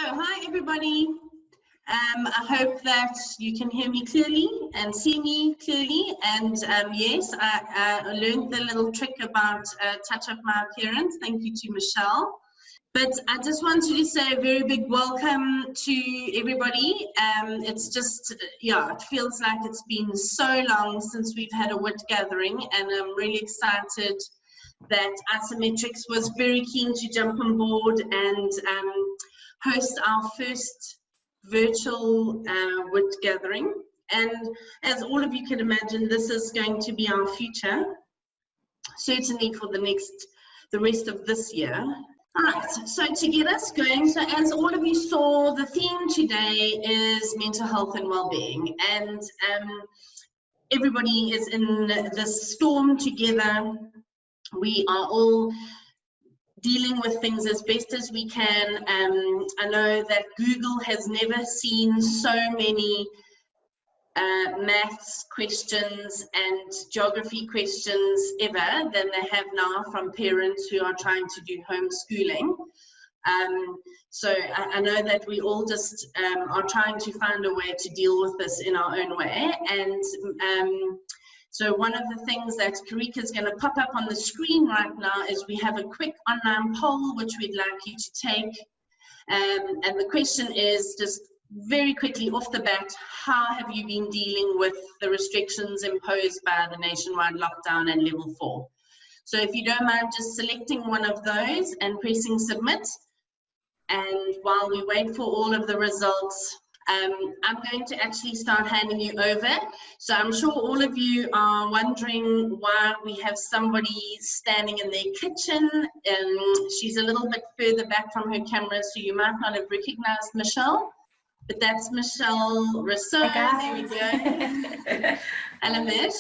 Hi everybody. I hope that you can hear me clearly and see me clearly. And yes, I learned the little trick about touch up my appearance. Thank you to Michelle. But I just wanted to say a very big welcome to everybody. It's just, yeah, it feels like it's been so long since we've had a WIT gathering, and I'm really excited that IsoMetrix was very keen to jump on board and host our first virtual WIT gathering. And as all of you can imagine, this is going to be our future, certainly for the rest of this year. All right, so to get us going, so as all of you saw, the theme today is mental health and well-being, and everybody is in this storm together. We are all dealing with things as best as we can. I know that Google has never seen so many maths questions and geography questions ever than they have now from parents who are trying to do homeschooling. So I know that we all just are trying to find a way to deal with this in our own way. And so one of the things that Karika is going to pop up on the screen right now is we have a quick online poll which we'd like you to take. And the question is, just very quickly off the bat, how have you been dealing with the restrictions imposed by the nationwide lockdown and level 4? So if you don't mind just selecting one of those and pressing submit. And while we wait for all of the results, I'm going to actually start handing you over. So I'm sure all of you are wondering why we have somebody standing in their kitchen. She's a little bit further back from her camera, so you might not have recognized Michelle, but that's Michelle Rousseau. There we go. Hello, Mish.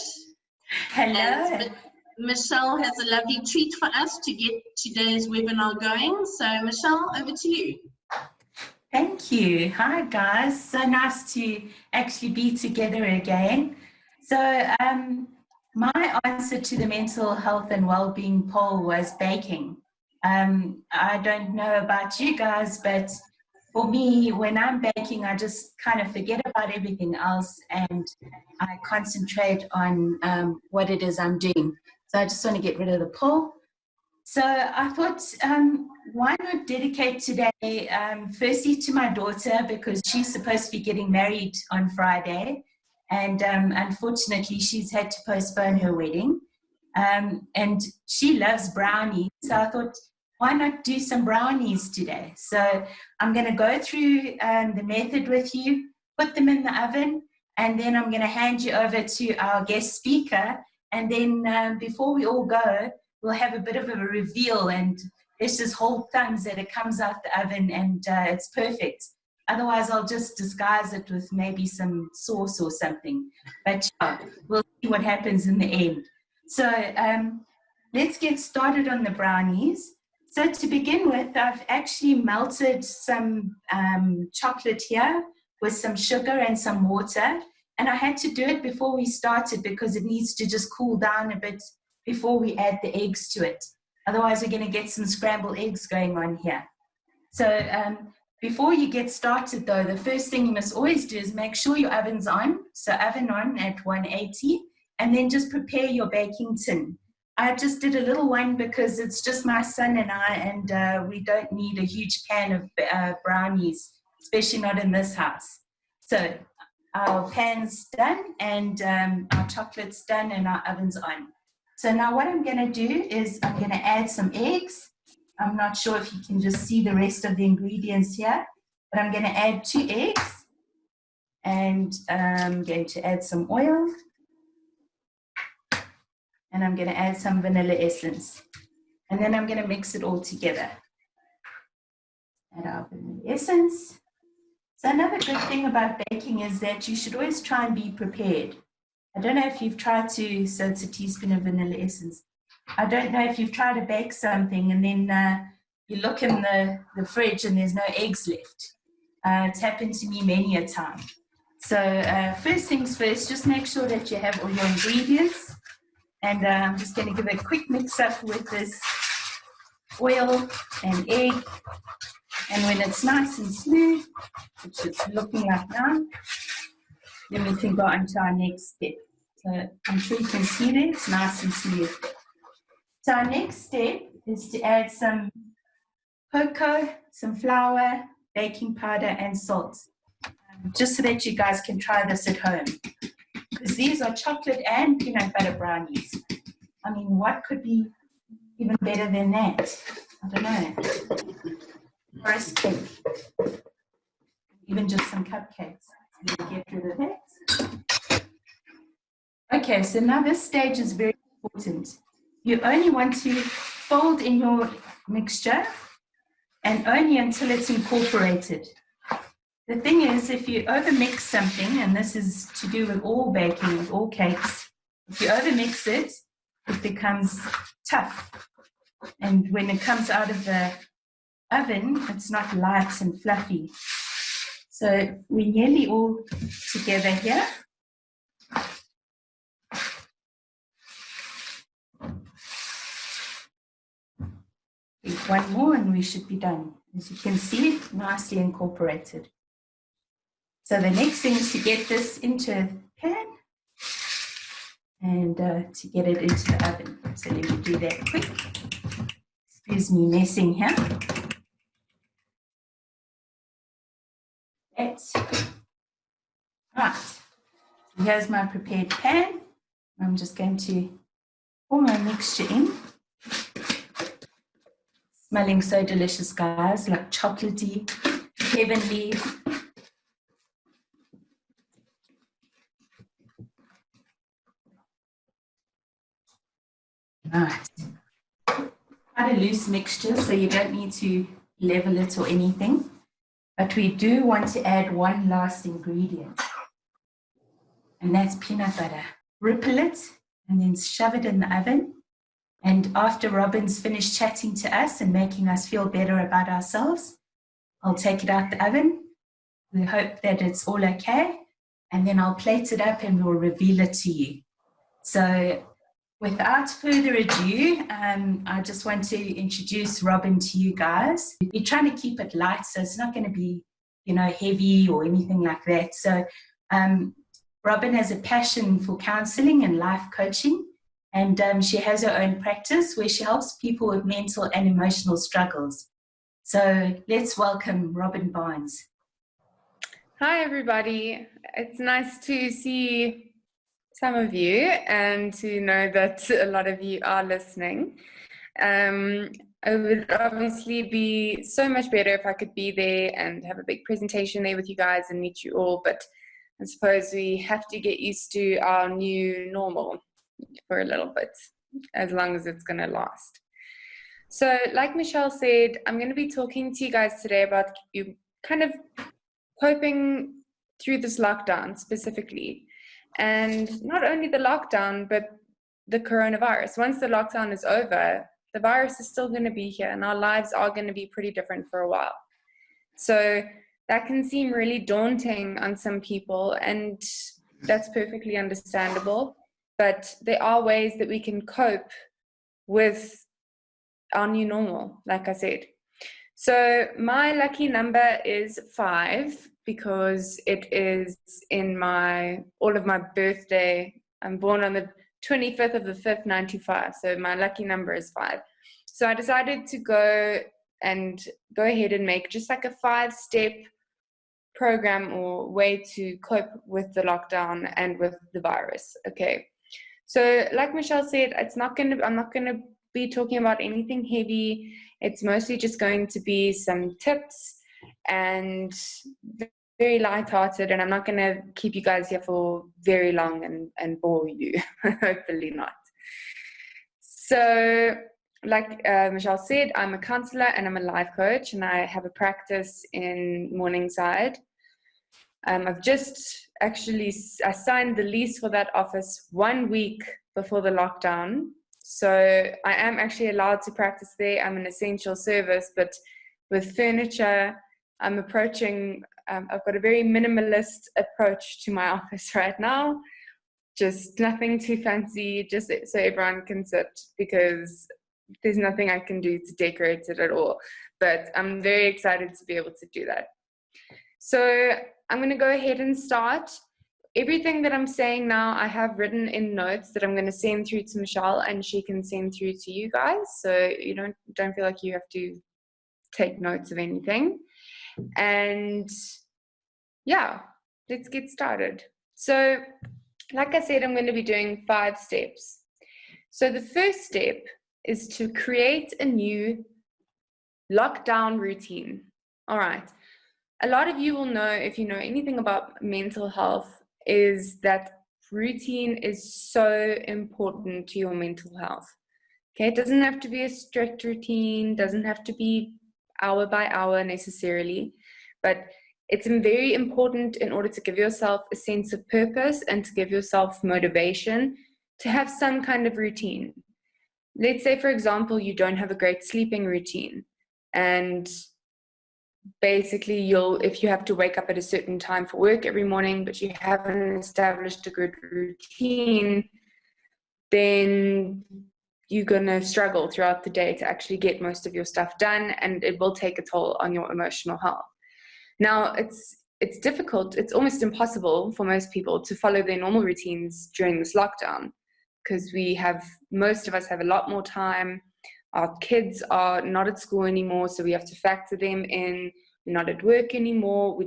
Hello. And Michelle has a lovely treat for us to get today's webinar going. So Michelle, over to you. Thank you. Hi guys, so nice to actually be together again. So my answer to the mental health and well-being poll was baking. I don't know about you guys, but for me, when I'm baking, I just kind of forget about everything else and I concentrate on what it is I'm doing. So I just want to get rid of the poll. So I thought, why not dedicate today, firstly to my daughter, because she's supposed to be getting married on Friday, and unfortunately she's had to postpone her wedding, and she loves brownies. So I thought, why not do some brownies today? So I'm going to go through the method with you, put them in the oven, and then I'm going to hand you over to our guest speaker, and then before we all go, we'll have a bit of a reveal, and let's just hold thumbs that it comes out the oven and it's perfect. Otherwise, I'll just disguise it with maybe some sauce or something. But yeah, we'll see what happens in the end. So let's get started on the brownies. So to begin with, I've actually melted some chocolate here with some sugar and some water. And I had to do it before we started because it needs to just cool down a bit before we add the eggs to it. Otherwise, we're going to get some scrambled eggs going on here. So before you get started, though, the first thing you must always do is make sure your oven's on. So oven on at 180, and then just prepare your baking tin. I just did a little one because it's just my son and I, and we don't need a huge pan of brownies, especially not in this house. So our pan's done, and our chocolate's done, and our oven's on. So now what I'm going to do is I'm going to add some eggs. I'm not sure if you can just see the rest of the ingredients here, but I'm going to add 2 eggs, and I'm going to add some oil, and I'm going to add some vanilla essence, and then I'm going to mix it all together. Add our vanilla essence. So another good thing about baking is that you should always try and be prepared. I don't know if you've tried to, so it's a teaspoon of vanilla essence. I don't know if you've tried to bake something and then you look in the fridge and there's no eggs left. It's happened to me many a time. So first things first, just make sure that you have all your ingredients. And I'm just going to give a quick mix up with this oil and egg. And when it's nice and smooth, which it's looking like now, then we can go on to our next step. So I'm sure you can see there, it's nice and smooth. So our next step is to add some cocoa, some flour, baking powder, and salt. Just so that you guys can try this at home. Because these are chocolate and peanut butter brownies. I mean, what could be even better than that? I don't know. Rice cake. Even just some cupcakes. We'll get rid of that. Okay, so now this stage is very important. You only want to fold in your mixture and only until it's incorporated. The thing is, if you overmix something, and this is to do with all baking, all cakes, if you overmix it, it becomes tough. And when it comes out of the oven, it's not light and fluffy. So we're nearly all together here. One more and we should be done. As you can see, nicely incorporated. So the next thing is to get this into a pan and to get it into the oven. So let me do that quick. Excuse me messing here. That's right. So here's my prepared pan. I'm just going to pour my mixture in. Smelling so delicious, guys, like chocolatey, heavenly. Right. Quite a loose mixture, so you don't need to level it or anything. But we do want to add one last ingredient, and that's peanut butter. Ripple it and then shove it in the oven. And after Robin's finished chatting to us and making us feel better about ourselves, I'll take it out the oven. We hope that it's all okay. And then I'll plate it up and we'll reveal it to you. So without further ado, I just want to introduce Robin to you guys. We're trying to keep it light, so it's not going to be, heavy or anything like that. So Robin has a passion for counseling and life coaching. And she has her own practice where she helps people with mental and emotional struggles. So let's welcome Robin Barnes. Hi, everybody. It's nice to see some of you and to know that a lot of you are listening. It would obviously be so much better if I could be there and have a big presentation there with you guys and meet you all. But I suppose we have to get used to our new normal for a little bit, as long as it's going to last. So like Michelle said, I'm going to be talking to you guys today about you kind of coping through this lockdown specifically. And not only the lockdown, but the coronavirus. Once the lockdown is over, the virus is still going to be here and our lives are going to be pretty different for a while. So that can seem really daunting on some people, and that's perfectly understandable. But there are ways that we can cope with our new normal, like I said. So my lucky number is 5 because it is in all of my birthday. I'm born on the 25th of the 5th, 95. So my lucky number is 5. So I decided to go ahead and make just like a 5-step program or way to cope with the lockdown and with the virus. Okay. So like Michelle said, I'm not going to be talking about anything heavy. It's mostly just going to be some tips and very lighthearted, and I'm not going to keep you guys here for very long and bore you. Hopefully not. So like Michelle said, I'm a counselor and I'm a life coach, and I have a practice in Morningside. I've just I signed the lease for that office 1 week before the lockdown. So I am actually allowed to practice there. I'm an essential service, but with furniture, I'm approaching, I've got a very minimalist approach to my office right now. Just nothing too fancy, just so everyone can sit, because there's nothing I can do to decorate it at all. but I'm very excited to be able to do that. So I'm going to go ahead and start. Everything that I'm saying now, I have written in notes that I'm going to send through to Michelle, and she can send through to you guys. So you don't feel like you have to take notes of anything. And yeah, let's get started. So like I said, I'm going to be doing 5 steps. So the first step is to create a new lockdown routine. All right. A lot of you will know, if you know anything about mental health, is that routine is so important to your mental health. Okay, it doesn't have to be a strict routine, doesn't have to be hour by hour necessarily, but it's very important in order to give yourself a sense of purpose and to give yourself motivation to have some kind of routine. Let's say, for example, you don't have a great sleeping routine, and basically if you have to wake up at a certain time for work every morning, but you haven't established a good routine, then you're going to struggle throughout the day to actually get most of your stuff done, and it will take a toll on your emotional health. Now, it's difficult, it's almost impossible for most people to follow their normal routines during this lockdown, because most of us have a lot more time. Our kids are not at school anymore, so we have to factor them in. We're not at work anymore.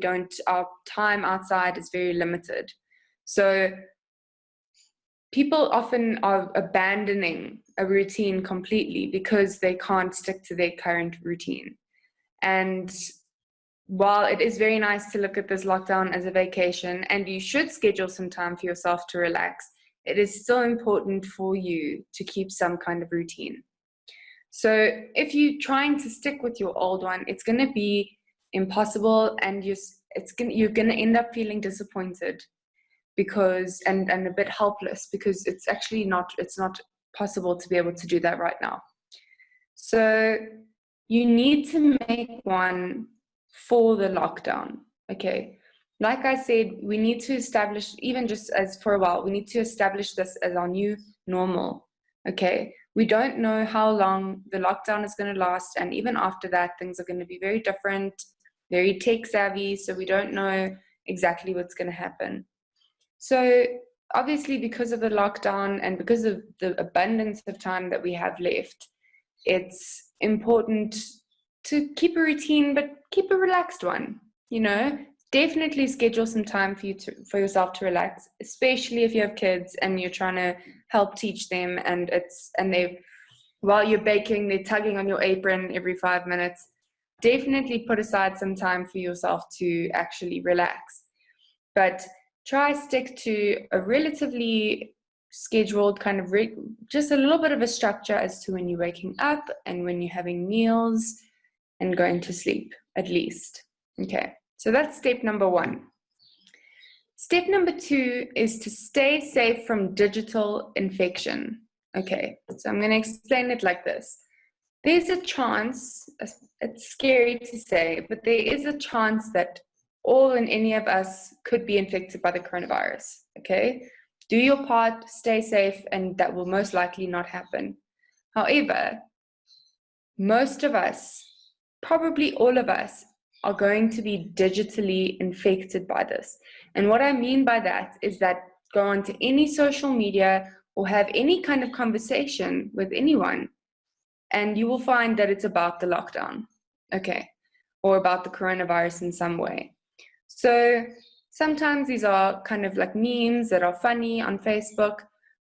Our time outside is very limited. So people often are abandoning a routine completely because they can't stick to their current routine. And while it is very nice to look at this lockdown as a vacation, and you should schedule some time for yourself to relax, it is still important for you to keep some kind of routine. So if you're trying to stick with your old one, it's going to be impossible, and you're going to end up feeling disappointed and a bit helpless, because it's not possible to be able to do that right now. So you need to make one for the lockdown. Okay, like I said, we need to establish, even just as for a while, we need to establish this as our new normal. Okay, we don't know how long the lockdown is going to last, and even after that, things are going to be very different, very tech savvy, so we don't know exactly what's going to happen. So obviously, because of the lockdown and because of the abundance of time that we have left, it's important to keep a routine, but keep a relaxed one. Definitely schedule some time for yourself to relax, especially if you have kids and you're trying to help teach them, and while you're baking, they're tugging on your apron every 5 minutes. Definitely put aside some time for yourself to actually relax, but try stick to a relatively scheduled kind of just a little bit of a structure as to when you're waking up and when you're having meals and going to sleep, at least. Okay, so that's step number 1. Step number 2 is to stay safe from digital infection. Okay, so I'm going to explain it like this. There's a chance, it's scary to say, but there is a chance that all and any of us could be infected by the coronavirus. Okay, do your part, stay safe, and that will most likely not happen. However, most of us, probably all of us, are going to be digitally infected by this. And what I mean by that is that go onto any social media or have any kind of conversation with anyone, and you will find that it's about the lockdown, okay, or about the coronavirus in some way. So sometimes these are kind of like memes that are funny on Facebook,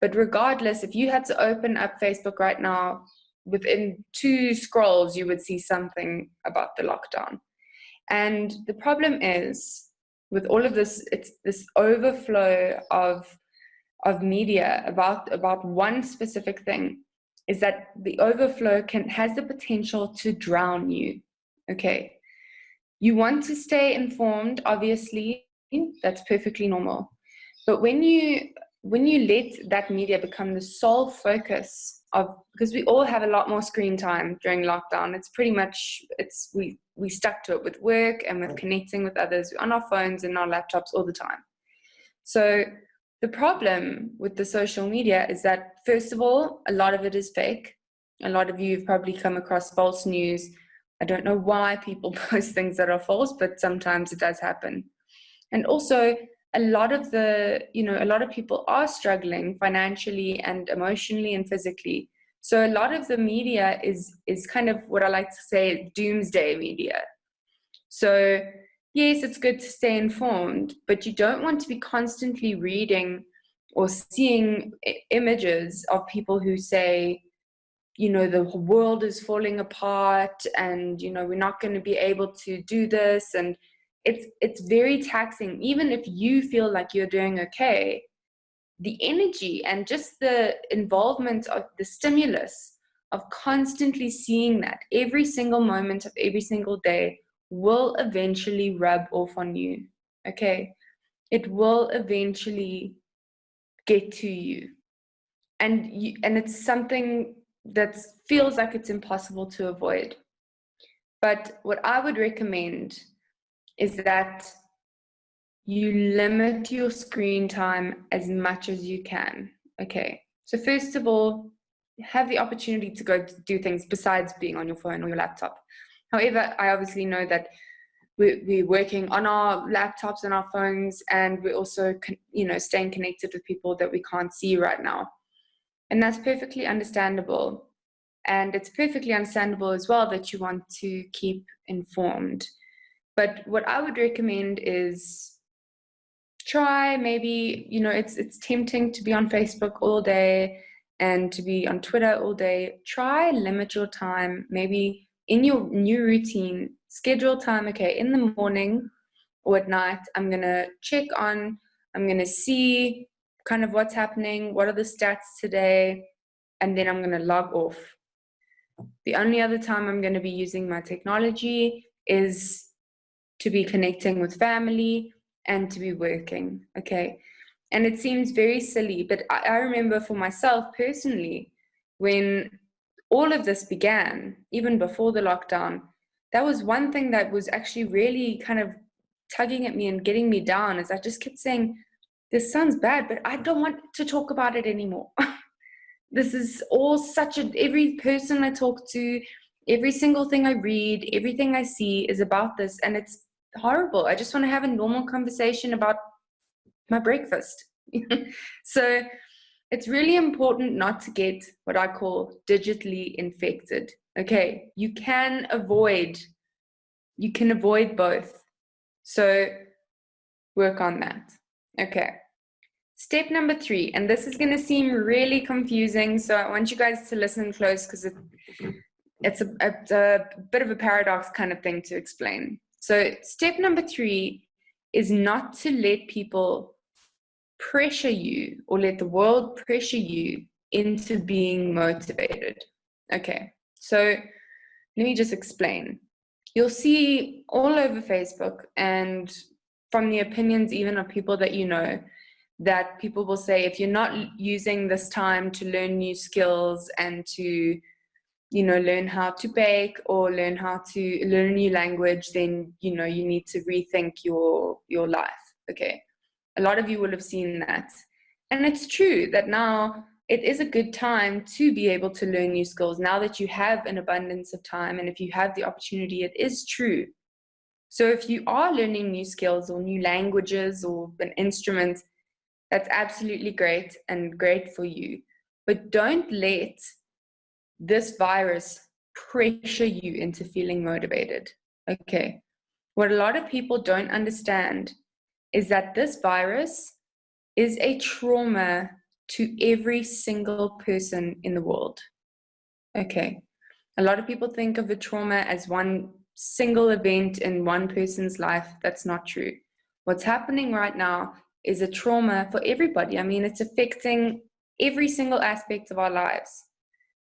but regardless, if you had to open up Facebook right now, within 2 scrolls, you would see something about the lockdown. And the problem is, with all of this, it's this overflow of media about one specific thing, is that the overflow has the potential to drown you. Okay, you want to stay informed, obviously, that's perfectly normal. But when you let that media become the sole focus because we all have a lot more screen time during lockdown, it's pretty much, we stuck to it with work and with connecting with others on our phones and our laptops all the time. So the problem with the social media is that, first of all, a lot of it is fake. A lot of you have probably come across false news I don't know why people post things that are false, but sometimes it does happen. And also, a lot of people are struggling financially and emotionally and physically. So a lot of the media is kind of what I like to say, doomsday media. So yes, it's good to stay informed, but you don't want to be constantly reading or seeing images of people who say, the world is falling apart and, we're not going to be able to do this. And it's very taxing. Even if you feel like you're doing okay, the energy and just the involvement of the stimulus of constantly seeing that every single moment of every single day will eventually rub off on you. Okay. It will eventually get to you. And it's something that feels like it's impossible to avoid. But what I would recommend is that you limit your screen time as much as you can. Okay. So first of all, have the opportunity to go to do things besides being on your phone or your laptop. However, I obviously know that we're working on our laptops and our phones, and we're also, staying connected with people that we can't see right now. And that's perfectly understandable. And it's perfectly understandable as well that you want to keep informed. But what I would recommend is try maybe, it's tempting to be on Facebook all day and to be on Twitter all day. Try limit your time, maybe in your new routine, schedule time. Okay, in the morning or at night, I'm going to see kind of what's happening, what are the stats today, and then I'm going to log off. The only other time I'm going to be using my technology is to be connecting with family and to be working, okay? And it seems very silly, but I remember for myself personally, when all of this began, even before the lockdown, that was one thing that was actually really kind of tugging at me and getting me down, is I just kept saying, this sounds bad, but I don't want to talk about it anymore. This is all every person I talk to, every single thing I read, everything I see is about this, and it's horrible. I just want to have a normal conversation about my breakfast. So it's really important not to get what I call digitally infected. Okay, you can avoid both. So work on that. Okay. Step number 3, and this is going to seem really confusing, so I want you guys to listen close because it's a bit of a paradox kind of thing to explain. So step number 3 is not to let people pressure you or let the world pressure you into being motivated. Okay, so let me just explain. You'll see all over Facebook and from the opinions even of people that you know, that people will say, if you're not using this time to learn new skills and to, learn how to bake or learn a new language, then, you need to rethink your life. Okay. A lot of you will have seen that. And it's true that now it is a good time to be able to learn new skills now that you have an abundance of time. And if you have the opportunity, it is true. So if you are learning new skills or new languages or an instrument, that's absolutely great and great for you. But don't let this virus pressure you into feeling motivated. Okay. What a lot of people don't understand is that this virus is a trauma to every single person in the world. Okay. A lot of people think of the trauma as one single event in one person's life. That's not true. What's happening right now is a trauma for everybody. I mean, it's affecting every single aspect of our lives.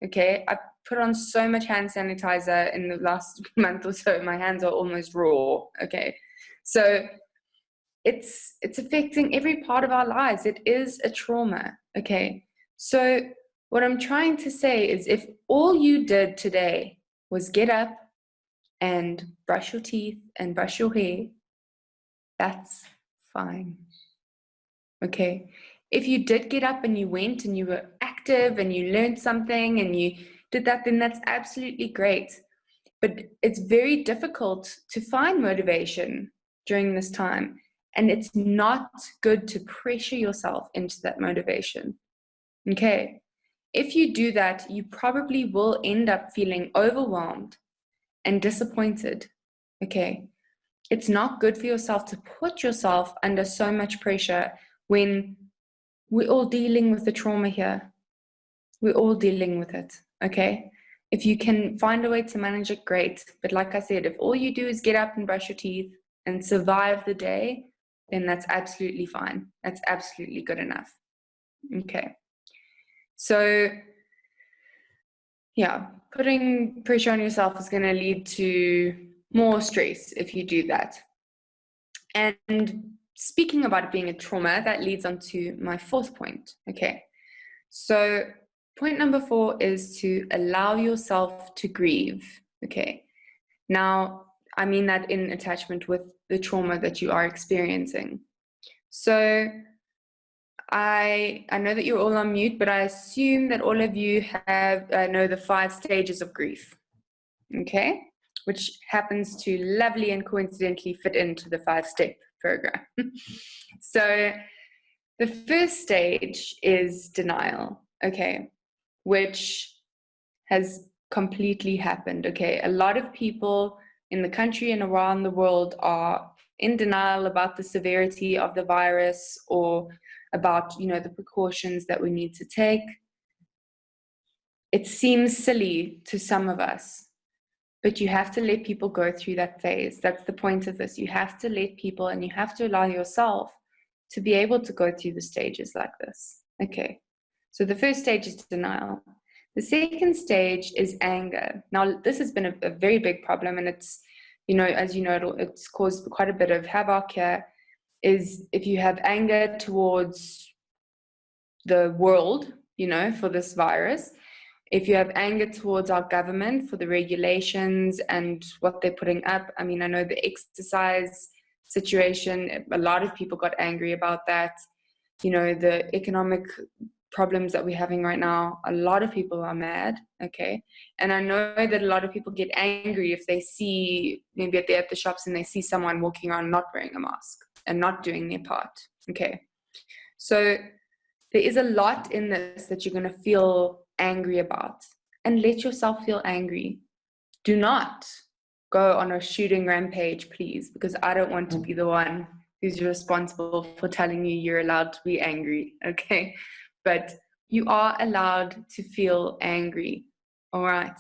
Okay, I put on so much hand sanitizer in the last month or so. My hands are almost raw. Okay, so it's affecting every part of our lives. It is a trauma. Okay, so what I'm trying to say is, if all you did today was get up and brush your teeth and brush your hair, that's fine. Okay, if you did get up and you went and you were active and you learned something and you did that, then that's absolutely great. But it's very difficult to find motivation during this time. And it's not good to pressure yourself into that motivation. Okay. If you do that, you probably will end up feeling overwhelmed and disappointed. Okay. It's not good for yourself to put yourself under so much pressure when we're all dealing with the trauma here. We're all dealing with it. Okay. If you can find a way to manage it, great. But like I said, if all you do is get up and brush your teeth and survive the day, then that's absolutely fine. That's absolutely good enough. Okay. So, yeah, putting pressure on yourself is going to lead to more stress if you do that. And speaking about it being a trauma, that leads on to my fourth point. Okay. So, point number 4 is to allow yourself to grieve. Okay. Now, I mean that in attachment with the trauma that you are experiencing. So, I know that you're all on mute, but I assume that all of you have know the 5 stages of grief. Okay. Which happens to lovely and coincidentally fit into the 5-step program. So, the first stage is denial. Okay. Which has completely happened. Okay, a lot of people in the country and around the world are in denial about the severity of the virus or about, the precautions that we need to take. It seems silly to some of us, but you have to let people go through that phase. That's the point of this. You have to let people, and you have to allow yourself to be able to go through the stages like this. Okay. So the first stage is denial. The second stage is anger. Now, this has been a very big problem, and it's, as you know, it's caused quite a bit of havoc here, is if you have anger towards the world, for this virus, if you have anger towards our government for the regulations and what they're putting up. I mean, I know the exercise situation, a lot of people got angry about that. The economic problems that we're having right now, a lot of people are mad. Okay. And I know that a lot of people get angry if they see, maybe they're at the shops and they see someone walking around not wearing a mask and not doing their part. Okay. So there is a lot in this that you're going to feel angry about, and let yourself feel angry. Do not go on a shooting rampage, please, because I don't want to be the one who's responsible for telling you you're allowed to be angry. Okay. But you are allowed to feel angry. All right.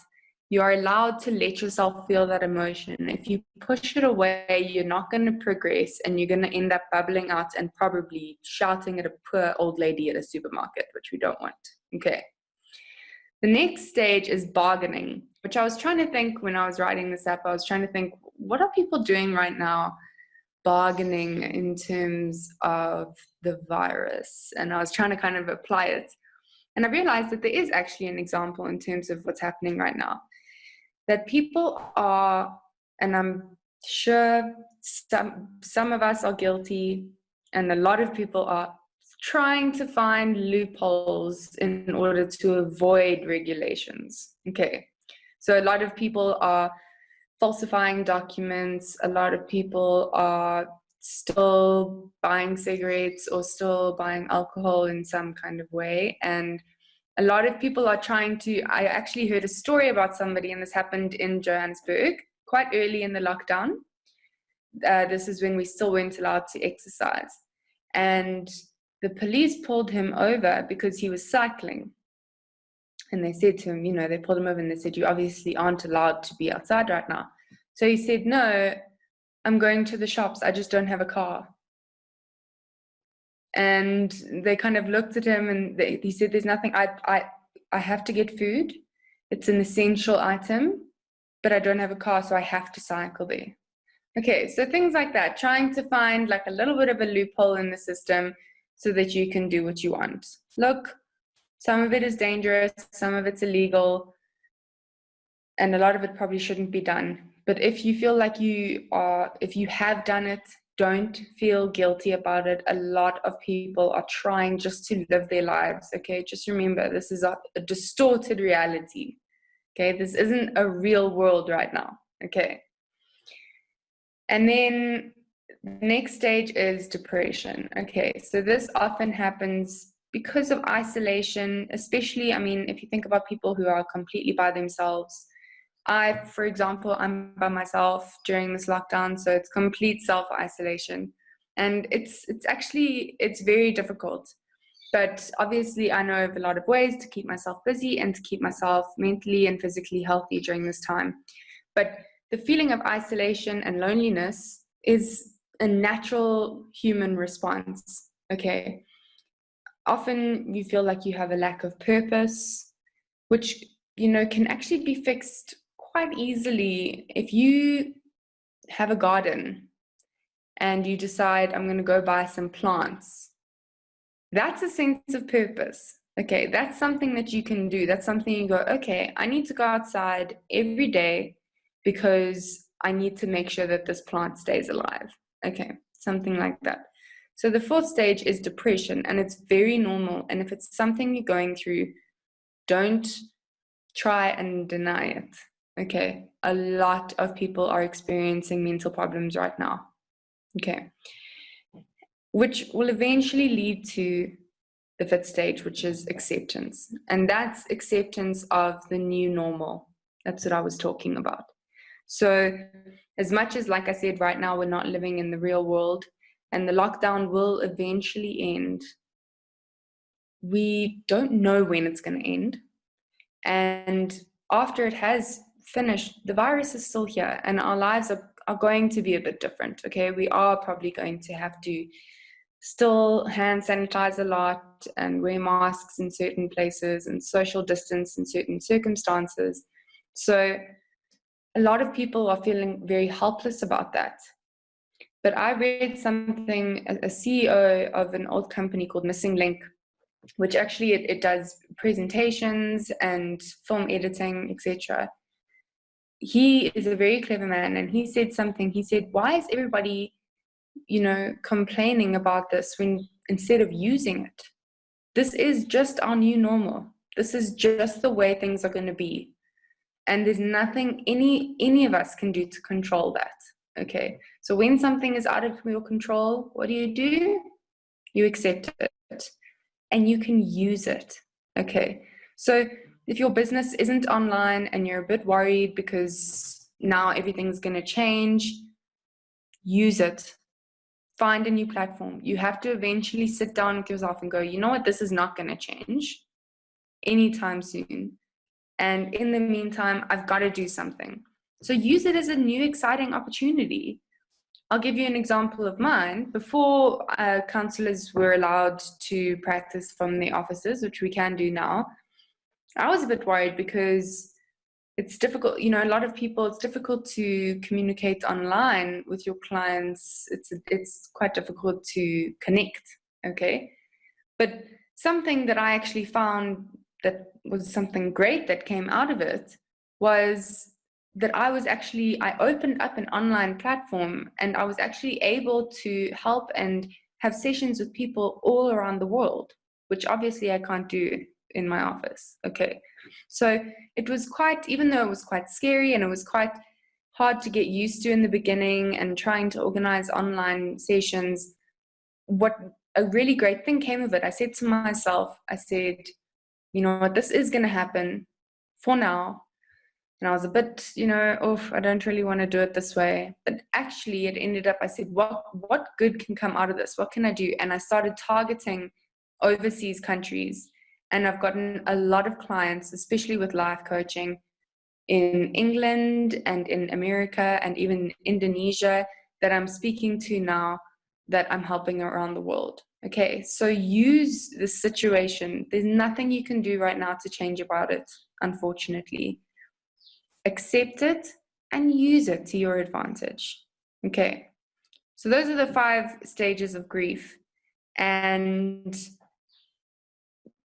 You are allowed to let yourself feel that emotion. If you push it away, you're not going to progress, and you're going to end up bubbling out and probably shouting at a poor old lady at a supermarket, which we don't want. Okay. The next stage is bargaining, which I was trying to think when I was writing this up. I was trying to think, what are people doing right now bargaining in terms of the virus? And I was trying to kind of apply it. And I realized that there is actually an example in terms of what's happening right now. That people are, and I'm sure some of us are guilty, and a lot of people are trying to find loopholes in order to avoid regulations. Okay, so a lot of people are falsifying documents. A lot of people are still buying cigarettes or still buying alcohol in some kind of way. And a lot of people are trying to, I actually heard a story about somebody, and this happened in Johannesburg quite early in the lockdown. This is when we still weren't allowed to exercise. And the police pulled him over because he was cycling. And they said to him, they pulled him over and they said, you obviously aren't allowed to be outside right now. So he said, no, I'm going to the shops. I just don't have a car. And they kind of looked at him, and he said, there's nothing, I have to get food. It's an essential item, but I don't have a car, so I have to cycle there. Okay, so things like that, trying to find like a little bit of a loophole in the system so that you can do what you want. Look, some of it is dangerous, some of it's illegal, and a lot of it probably shouldn't be done. But if you feel like if you have done it, don't feel guilty about it. A lot of people are trying just to live their lives, okay? Just remember, this is a distorted reality. Okay, this isn't a real world right now. Okay. And then the next stage is depression. Okay, so this often happens because of isolation, especially, I mean, if you think about people who are completely by themselves. For example, I'm by myself during this lockdown, so it's complete self-isolation. And it's very difficult. But obviously, I know of a lot of ways to keep myself busy and to keep myself mentally and physically healthy during this time. But the feeling of isolation and loneliness is a natural human response, okay? Often you feel like you have a lack of purpose, which, can actually be fixed quite easily if you have a garden and you decide, I'm going to go buy some plants. That's a sense of purpose. Okay, that's something that you can do. That's something you go, okay, I need to go outside every day because I need to make sure that this plant stays alive. Okay, something like that. So the fourth stage is depression, and it's very normal. And if it's something you're going through, don't try and deny it. Okay, a lot of people are experiencing mental problems right now. Okay, which will eventually lead to the fifth stage, which is acceptance. And that's acceptance of the new normal. That's what I was talking about. So as much as, like I said, right now we're not living in the real world and the lockdown will eventually end, we don't know when it's going to end. And after it has finished, the virus is still here and our lives are going to be a bit different. Okay, we are probably going to have to still hand sanitize a lot and wear masks in certain places and social distance in certain circumstances. So a lot of people are feeling very helpless about that. But I read something, a CEO of an old company called Missing Link, which actually it does presentations and film editing, etc. He is a very clever man, and he said something. He said, why is everybody complaining about this when instead of using it? This is just our new normal. This is just the way things are going to be. And there's nothing any of us can do to control that. Okay. So when something is out of your control, what do? You accept it and you can use it. Okay. So if your business isn't online and you're a bit worried because now everything's going to change, use it. Find a new platform. You have to eventually sit down with yourself and go, you know what, this is not going to change anytime soon. And in the meantime, I've got to do something. So use it as a new, exciting opportunity. I'll give you an example of mine. Before counselors were allowed to practice from their offices, which we can do now, I was a bit worried because it's difficult, a lot of people, it's difficult to communicate online with your clients. It's quite difficult to connect, okay? But something that I actually found that was something great that came out of it was that I opened up an online platform and I was actually able to help and have sessions with people all around the world, which obviously I can't do in my office, okay? So it was even though it was quite scary and it was quite hard to get used to in the beginning and trying to organize online sessions, what a really great thing came of it. I said to myself, you know what, this is going to happen for now. And I was a bit, I don't really want to do it this way. But actually it ended up, I said, what good can come out of this? What can I do? And I started targeting overseas countries. And I've gotten a lot of clients, especially with life coaching in England and in America and even Indonesia that I'm speaking to now that I'm helping around the world. Okay, so use this situation. There's nothing you can do right now to change about it, unfortunately. Accept it and use it to your advantage. Okay, so those are the 5 stages of grief. And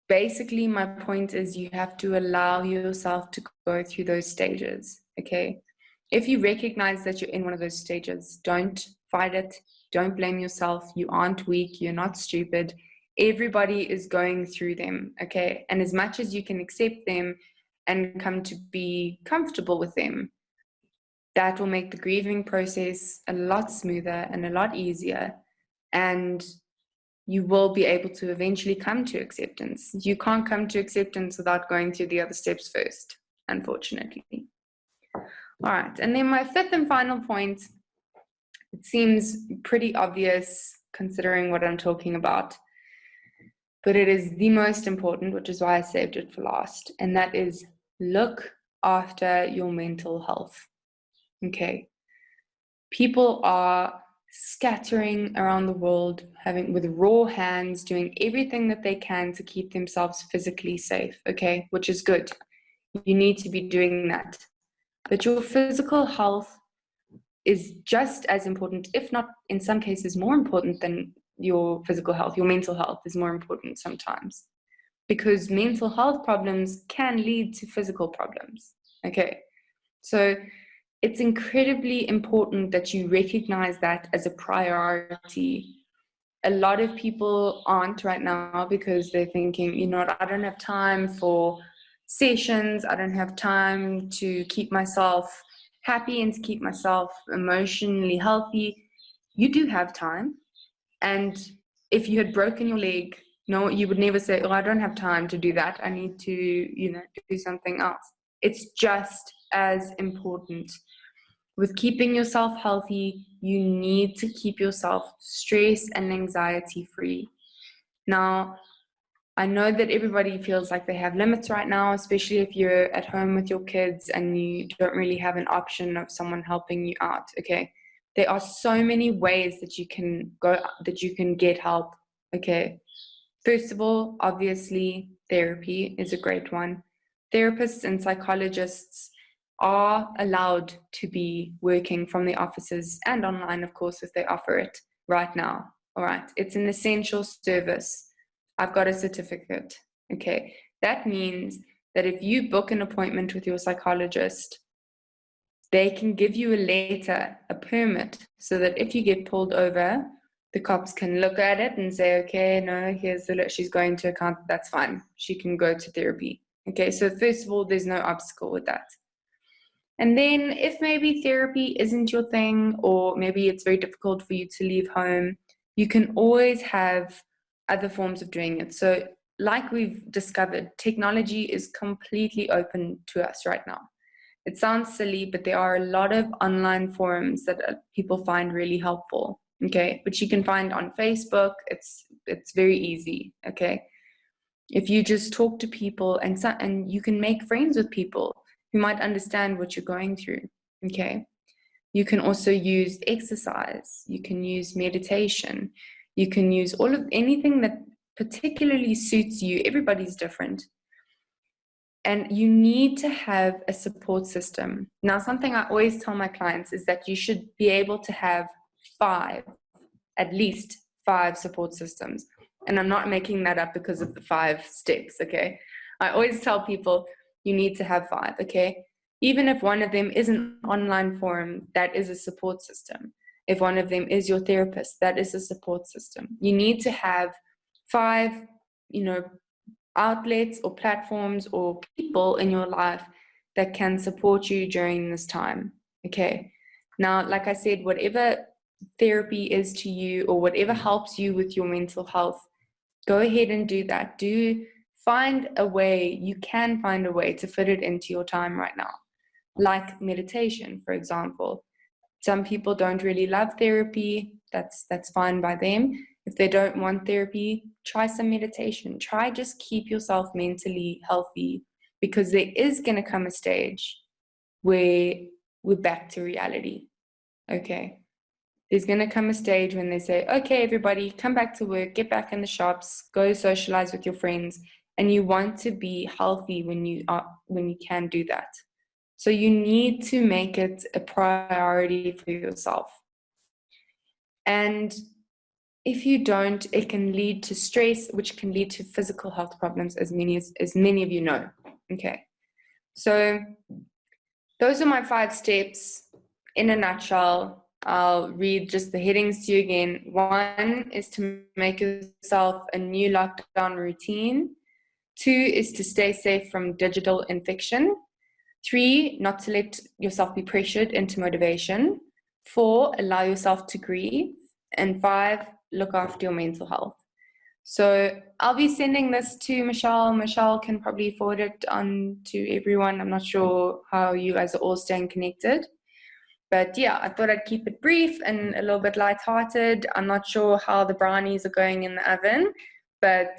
basically my point is you have to allow yourself to go through those stages. Okay, if you recognize that you're in one of those stages, don't fight it. Don't blame yourself. You aren't weak. You're not stupid. Everybody is going through them. Okay, and as much as you can accept them and come to be comfortable with them, that will make the grieving process a lot smoother and a lot easier, and you will be able to eventually come to acceptance. You can't come to acceptance without going through the other steps first, unfortunately. All right, and then my fifth and final point, it seems pretty obvious considering what I'm talking about, but it is the most important, which is why I saved it for last, and that is look after your mental health. Okay. People are scattering around the world, with raw hands, doing everything that they can to keep themselves physically safe, okay, which is good. You need to be doing that. But your physical health is just as important, if not in some cases more important than your physical health. Your mental health is more important sometimes, because mental health problems can lead to physical problems, okay? So it's incredibly important that you recognize that as a priority. A lot of people aren't right now because they're thinking, you know what, I don't have time for sessions, I don't have time to keep myself happy and to keep myself emotionally healthy. You do have time. And if you had broken your leg, no, you would never say, oh, I don't have time to do that. I need to, do something else. It's just as important. With keeping yourself healthy, you need to keep yourself stress and anxiety free. Now, I know that everybody feels like they have limits right now, especially if you're at home with your kids and you don't really have an option of someone helping you out, okay? There are so many ways that you can get help, okay? First of all, obviously, therapy is a great one. Therapists and psychologists are allowed to be working from the offices and online, of course, if they offer it right now. All right, it's an essential service. I've got a certificate. Okay, that means that if you book an appointment with your psychologist, they can give you a letter, a permit, so that if you get pulled over, the cops can look at it and say, okay, no, here's the she's going to account, that's fine. She can go to therapy. Okay, so first of all, there's no obstacle with that. And then if maybe therapy isn't your thing, or maybe it's very difficult for you to leave home, you can always have other forms of doing it. So like we've discovered, technology is completely open to us right now. It sounds silly, but there are a lot of online forums that people find really helpful, okay? But you can find on Facebook, it's very easy, okay? If you just talk to people and you can make friends with people who might understand what you're going through, okay? You can also use exercise, you can use meditation, you can use anything that particularly suits you. Everybody's different. And you need to have a support system. Now, something I always tell my clients is that you should be able to have at least five support systems. And I'm not making that up because of the 5 steps, okay? I always tell people you need to have 5, okay? Even if one of them is an online forum, that is a support system. If one of them is your therapist, that is a support system. You need to have 5, outlets or platforms or people in your life that can support you during this time, okay? Now, like I said, whatever therapy is to you or whatever helps you with your mental health, go ahead and do that. You can find a way to fit it into your time right now, like meditation, for example. Some people don't really love therapy. That's fine by them. If they don't want therapy, try some meditation. Try just keep yourself mentally healthy, because there is going to come a stage where we're back to reality, okay? There's going to come a stage when they say, okay, everybody, come back to work, get back in the shops, go socialize with your friends, and you want to be healthy when you can do that. So you need to make it a priority for yourself. And if you don't, it can lead to stress, which can lead to physical health problems, as many of you know. Okay, so those are my 5 steps in a nutshell. I'll read just the headings to you again. 1 is to make yourself a new lockdown routine. 2 is to stay safe from digital infection. 3, not to let yourself be pressured into motivation. 4, allow yourself to grieve. And 5, look after your mental health. So I'll be sending this to Michelle. Michelle can probably forward it on to everyone. I'm not sure how you guys are all staying connected. But yeah, I thought I'd keep it brief and a little bit lighthearted. I'm not sure how the brownies are going in the oven, but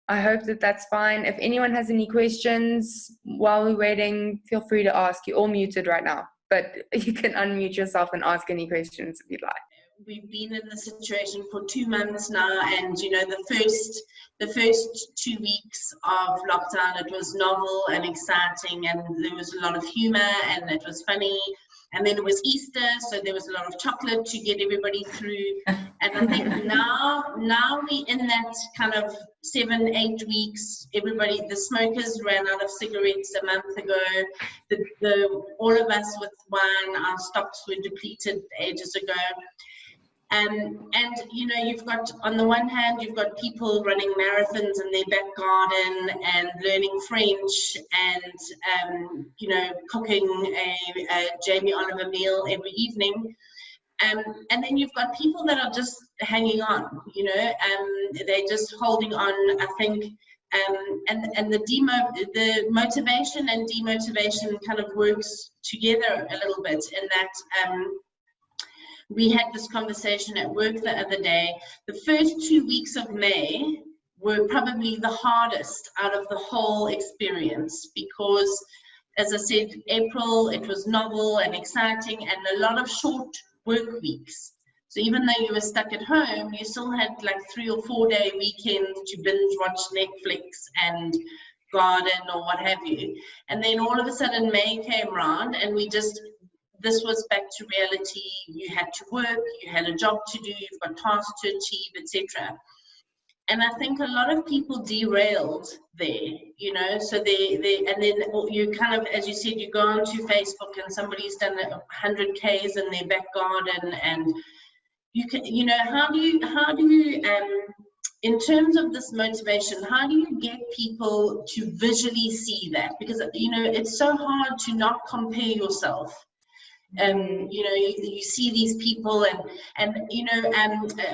I hope that that's fine. If anyone has any questions while we're waiting, feel free to ask. You're all muted right now, but you can unmute yourself and ask any questions if you'd like. We've been in the situation for 2 months now, and you know, the first 2 weeks of lockdown, it was novel and exciting, and there was a lot of humor, and it was funny. And then it was Easter, so there was a lot of chocolate to get everybody through. And I think now we're in that kind of 7-8 weeks. Everybody, the smokers ran out of cigarettes a month ago. All of us with wine, our stocks were depleted ages ago. And you know, you've got, on the one hand, you've got people running marathons in their back garden and learning French and you know, cooking a Jamie Oliver meal every evening. And then you've got people that are just hanging on, you know, they're just holding on, I think. And the motivation and demotivation kind of works together a little bit in that we had this conversation at work the other day. The first 2 weeks of May were probably the hardest out of the whole experience because, as I said, April, it was novel and exciting and a lot of short work weeks. So even though you were stuck at home, you still had like 3 or 4 day weekends to binge watch Netflix and garden or what have you. And then all of a sudden May came around and this was back to reality. You had to work, you had a job to do, you've got tasks to achieve, etc. And I think a lot of people derailed there, you know, so and then you kind of, as you said, you go onto Facebook and somebody's done 100 Ks in their back garden, and you can, you know, how do you in terms of this motivation, how do you get people to visually see that? Because, you know, it's so hard to not compare yourself. You know, you see these people and you know,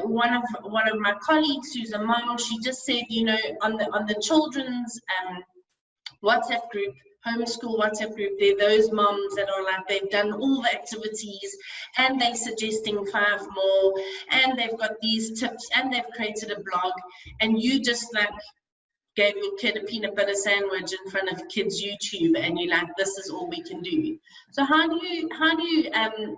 one of my colleagues who's a mom, she just said, you know, on the children's WhatsApp group, homeschool WhatsApp group, there are those moms that are like, they've done all the activities and they're suggesting 5 more and they've got these tips and they've created a blog, and you just like gave your kid a peanut butter sandwich in front of kids' YouTube, and you're like, this is all we can do. So how do you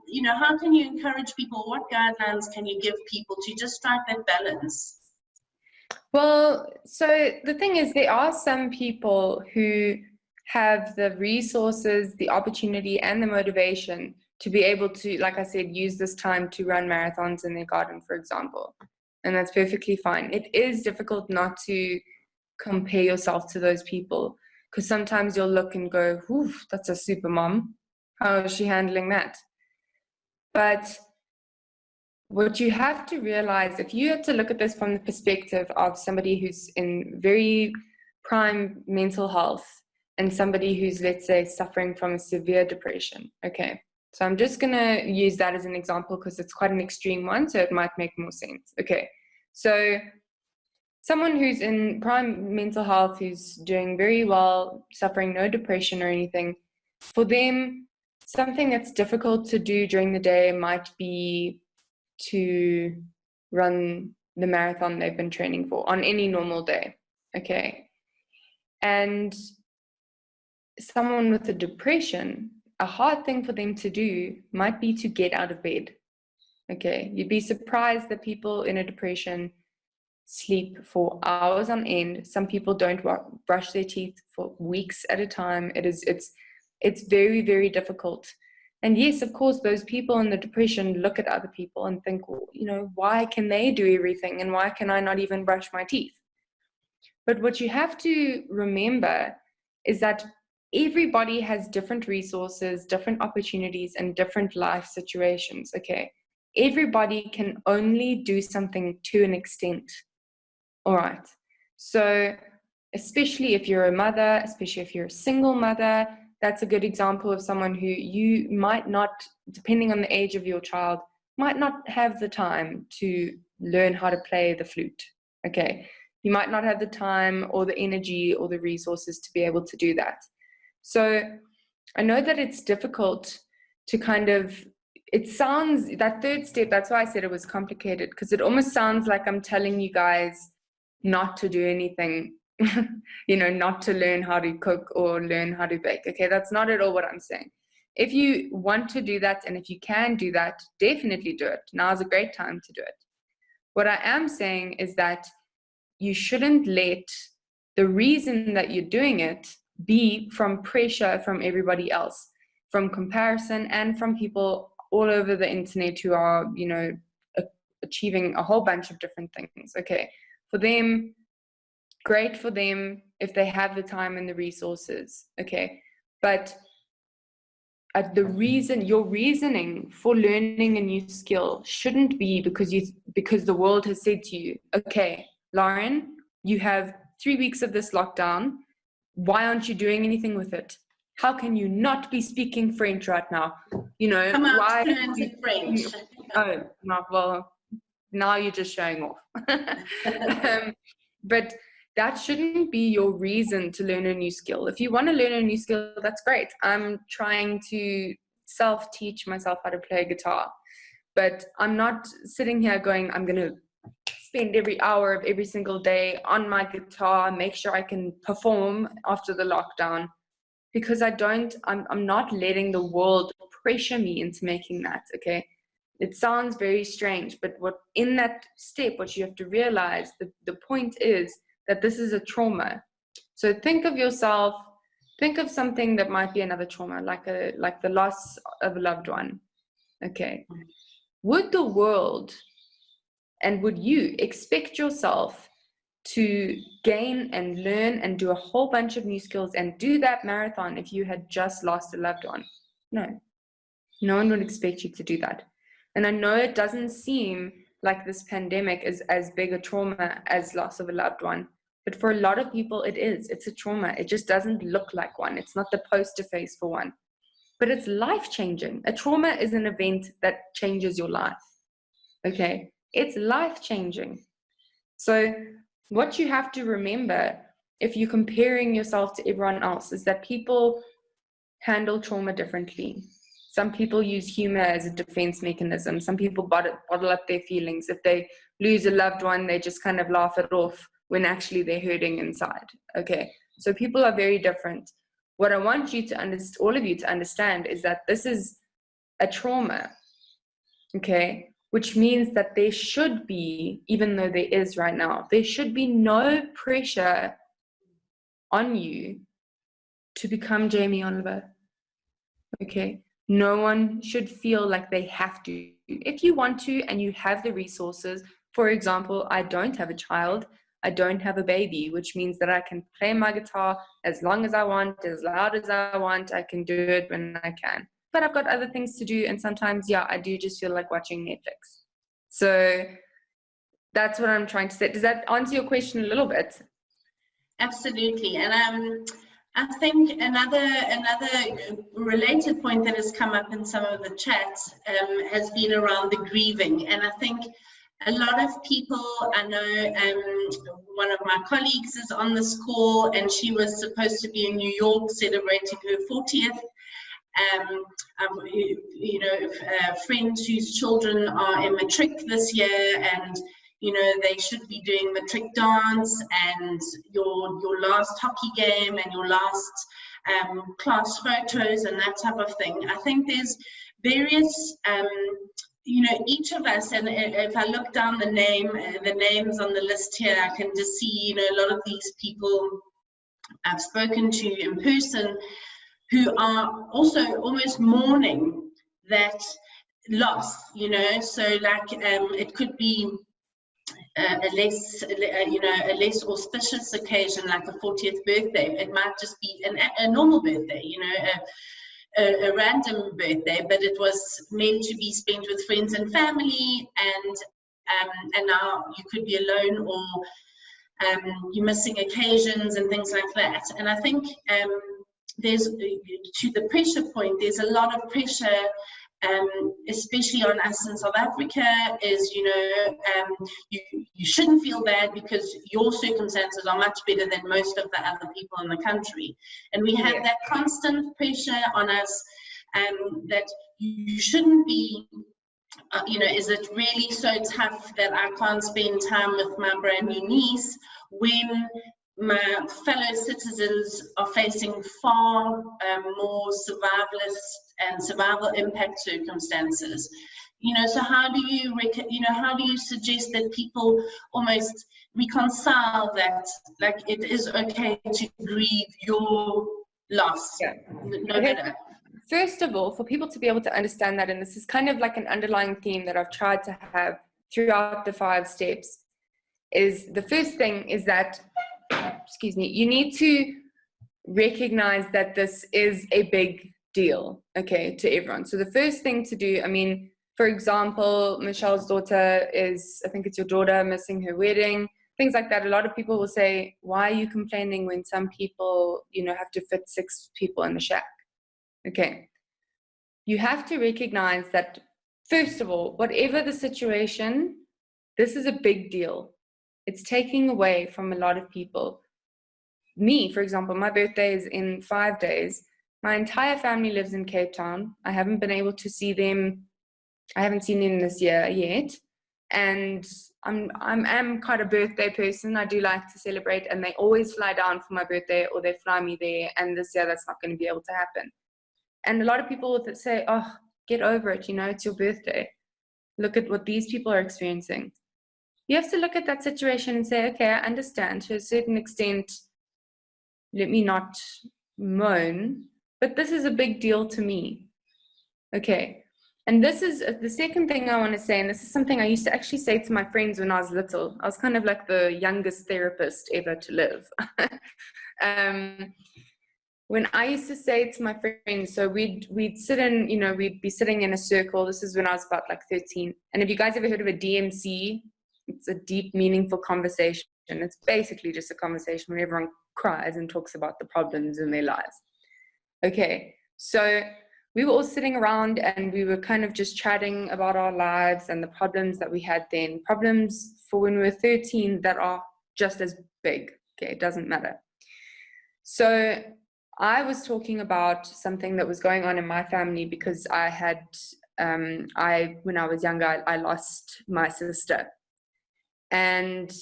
you know, how can you encourage people? What guidelines can you give people to just strike that balance? Well, so the thing is, there are some people who have the resources, the opportunity, and the motivation to be able to, like I said, use this time to run marathons in their garden, for example. And that's perfectly fine. It is difficult not to compare yourself to those people, because sometimes you'll look and go, oof, that's a super mom. How is she handling that? But what you have to realize, if you had to look at this from the perspective of somebody who's in very prime mental health and somebody who's, let's say, suffering from a severe depression, okay, so I'm just going to use that as an example because it's quite an extreme one, so it might make more sense. Okay, so someone who's in prime mental health, who's doing very well, suffering no depression or anything, for them, something that's difficult to do during the day might be to run the marathon they've been training for on any normal day, okay? And someone with a depression, a hard thing for them to do might be to get out of bed, okay? You'd be surprised that people in a depression sleep for hours on end. Some people don't brush their teeth for weeks at a time. It's very, very difficult. And yes, of course, those people in the depression look at other people and think, well, you know, why can they do everything and why can I not even brush my teeth? But what you have to remember is that everybody has different resources, different opportunities, and different life situations, okay? Everybody can only do something to an extent. All right. So especially if you're a mother, especially if you're a single mother. That's a good example of someone who you might not, depending on the age of your child, might not have the time to learn how to play the flute. Okay, you might not have the time or the energy or the resources to be able to do that. So I know that it's difficult to kind of, it sounds, that third step, that's why I said it was complicated, because it almost sounds like I'm telling you guys not to do anything, you know, not to learn how to cook or learn how to bake. Okay, that's not at all what I'm saying. If you want to do that, and if you can do that, definitely do it. Now is a great time to do it. What I am saying is that you shouldn't let the reason that you're doing it be from pressure from everybody else, from comparison, and from people all over the internet who are, you know, achieving a whole bunch of different things. Okay, for them, great for them if they have the time and the resources. Okay, but your reasoning for learning a new skill shouldn't be because the world has said to you, okay, Lauren, you have 3 weeks of this lockdown. Why aren't you doing anything with it? How can you not be speaking French right now? You know, Come out why? fluent in French. Oh, no, well, now you're just showing off. But that shouldn't be your reason to learn a new skill. If you want to learn a new skill, that's great. I'm trying to self-teach myself how to play guitar, but I'm not sitting here going, I'm going to spend every hour of every single day on my guitar, make sure I can perform after the lockdown, because I'm not letting the world pressure me into making that. Okay, it sounds very strange, but what in that step, what you have to realize, the point is that this is a trauma. So think of something that might be another trauma, like the loss of a loved one. Okay, would the world and would you expect yourself to gain and learn and do a whole bunch of new skills and do that marathon if you had just lost a loved one? No one would expect you to do that. And I know it doesn't seem like this pandemic is as big a trauma as loss of a loved one, but for a lot of people it is. It's a trauma. It just doesn't look like one. It's not the poster face for one, but it's life-changing. A trauma is an event that changes your life. Okay, it's life-changing. So what you have to remember, if you're comparing yourself to everyone else, is that people handle trauma differently. Some people use humor as a defense mechanism. Some people bottle up their feelings. If they lose a loved one, they just kind of laugh it off when actually they're hurting inside. Okay, so people are very different. What I want you to understand, all of you to understand, is that this is a trauma. Okay, which means that there should be, even though there is right now, there should be no pressure on you to become Jamie Oliver. Okay, no one should feel like they have to. If you want to and you have the resources, for example, I don't have a child, I don't have a baby, which means that I can play my guitar as long as I want, as loud as I want. I can do it when I can. But I've got other things to do, and sometimes, yeah, I do just feel like watching Netflix. So that's what I'm trying to say. Does that answer your question a little bit? Absolutely. And I think another related point that has come up in some of the chats has been around the grieving. And I think a lot of people, I know one of my colleagues is on this call, and she was supposed to be in New York celebrating her 40th. You know, friends whose children are in matric this year, and you know, they should be doing matric dance and your last hockey game and your last class photos and that type of thing. I think there's various, you know, each of us, and if I look down the names on the list here, I can just see, you know, a lot of these people I've spoken to in person who are also almost mourning that loss, you know. So like it could be a less auspicious occasion, like a 40th birthday. It might just be a normal birthday, you know, a random birthday, but it was meant to be spent with friends and family, and now you could be alone, or you're missing occasions and things like that. And I think there's, to the pressure point, there's a lot of pressure, especially on us in South Africa, is, you know, you shouldn't feel bad because your circumstances are much better than most of the other people in the country. And we have that constant pressure on us that you shouldn't be, you know, is it really so tough that I can't spend time with my brand new niece when my fellow citizens are facing far more survivalist and survival impact circumstances? You know, so how do you, how do you suggest that people almost reconcile that, like, it is okay to grieve your loss? No matter. First of all, for people to be able to understand that, and this is kind of like an underlying theme that I've tried to have throughout the 5 steps, is the first thing is that, excuse me, you need to recognize that this is a big deal, okay, to everyone. So the first thing to do, I mean, for example, Michelle's daughter is, I think it's your daughter, missing her wedding, things like that. A lot of people will say, why are you complaining when some people, you know, have to fit 6 people in the shack? Okay, you have to recognize that, first of all, whatever the situation, this is a big deal. It's taking away from a lot of people. Me, for example, my birthday is in 5 days. My entire family lives in Cape Town. I haven't been able to see them. I haven't seen them this year yet. And I'm quite a birthday person. I do like to celebrate, and they always fly down for my birthday or they fly me there. And this year that's not going to be able to happen. And a lot of people will say, oh, get over it, you know, it's your birthday. Look at what these people are experiencing. You have to look at that situation and say, okay, I understand to a certain extent, let me not moan, but this is a big deal to me. Okay, and this is the second thing I want to say, and this is something I used to actually say to my friends when I was little. I was kind of like the youngest therapist ever to live. When I used to say to my friends, so we'd sit in, you know, we'd be sitting in a circle. This is when I was about like 13. And have you guys ever heard of a DMC? It's a deep, meaningful conversation. It's basically just a conversation where everyone cries and talks about the problems in their lives. Okay, so we were all sitting around and we were kind of just chatting about our lives and the problems that we had then. Problems for when we were 13 that are just as big. Okay, it doesn't matter. So I was talking about something that was going on in my family because I had, when I was younger, I lost my sister. And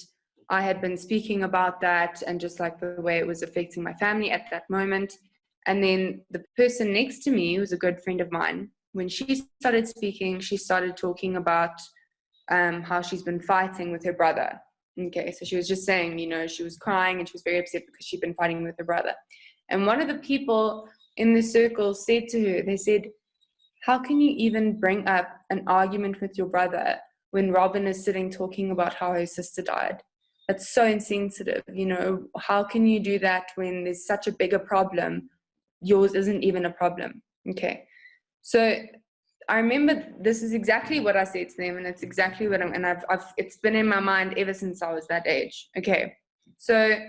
I had been speaking about that and just like the way it was affecting my family at that moment. And then the person next to me, who was a good friend of mine, when she started speaking, she started talking about how she's been fighting with her brother. Okay, so she was just saying, you know, she was crying and she was very upset because she'd been fighting with her brother. And one of the people in the circle said to her, they said, how can you even bring up an argument with your brother when Robin is sitting talking about how her sister died? That's so insensitive. You know, how can you do that when there's such a bigger problem? Yours isn't even a problem. Okay. So I remember this is exactly what I said to them, and it's exactly what it's been in my mind ever since I was that age. Okay. So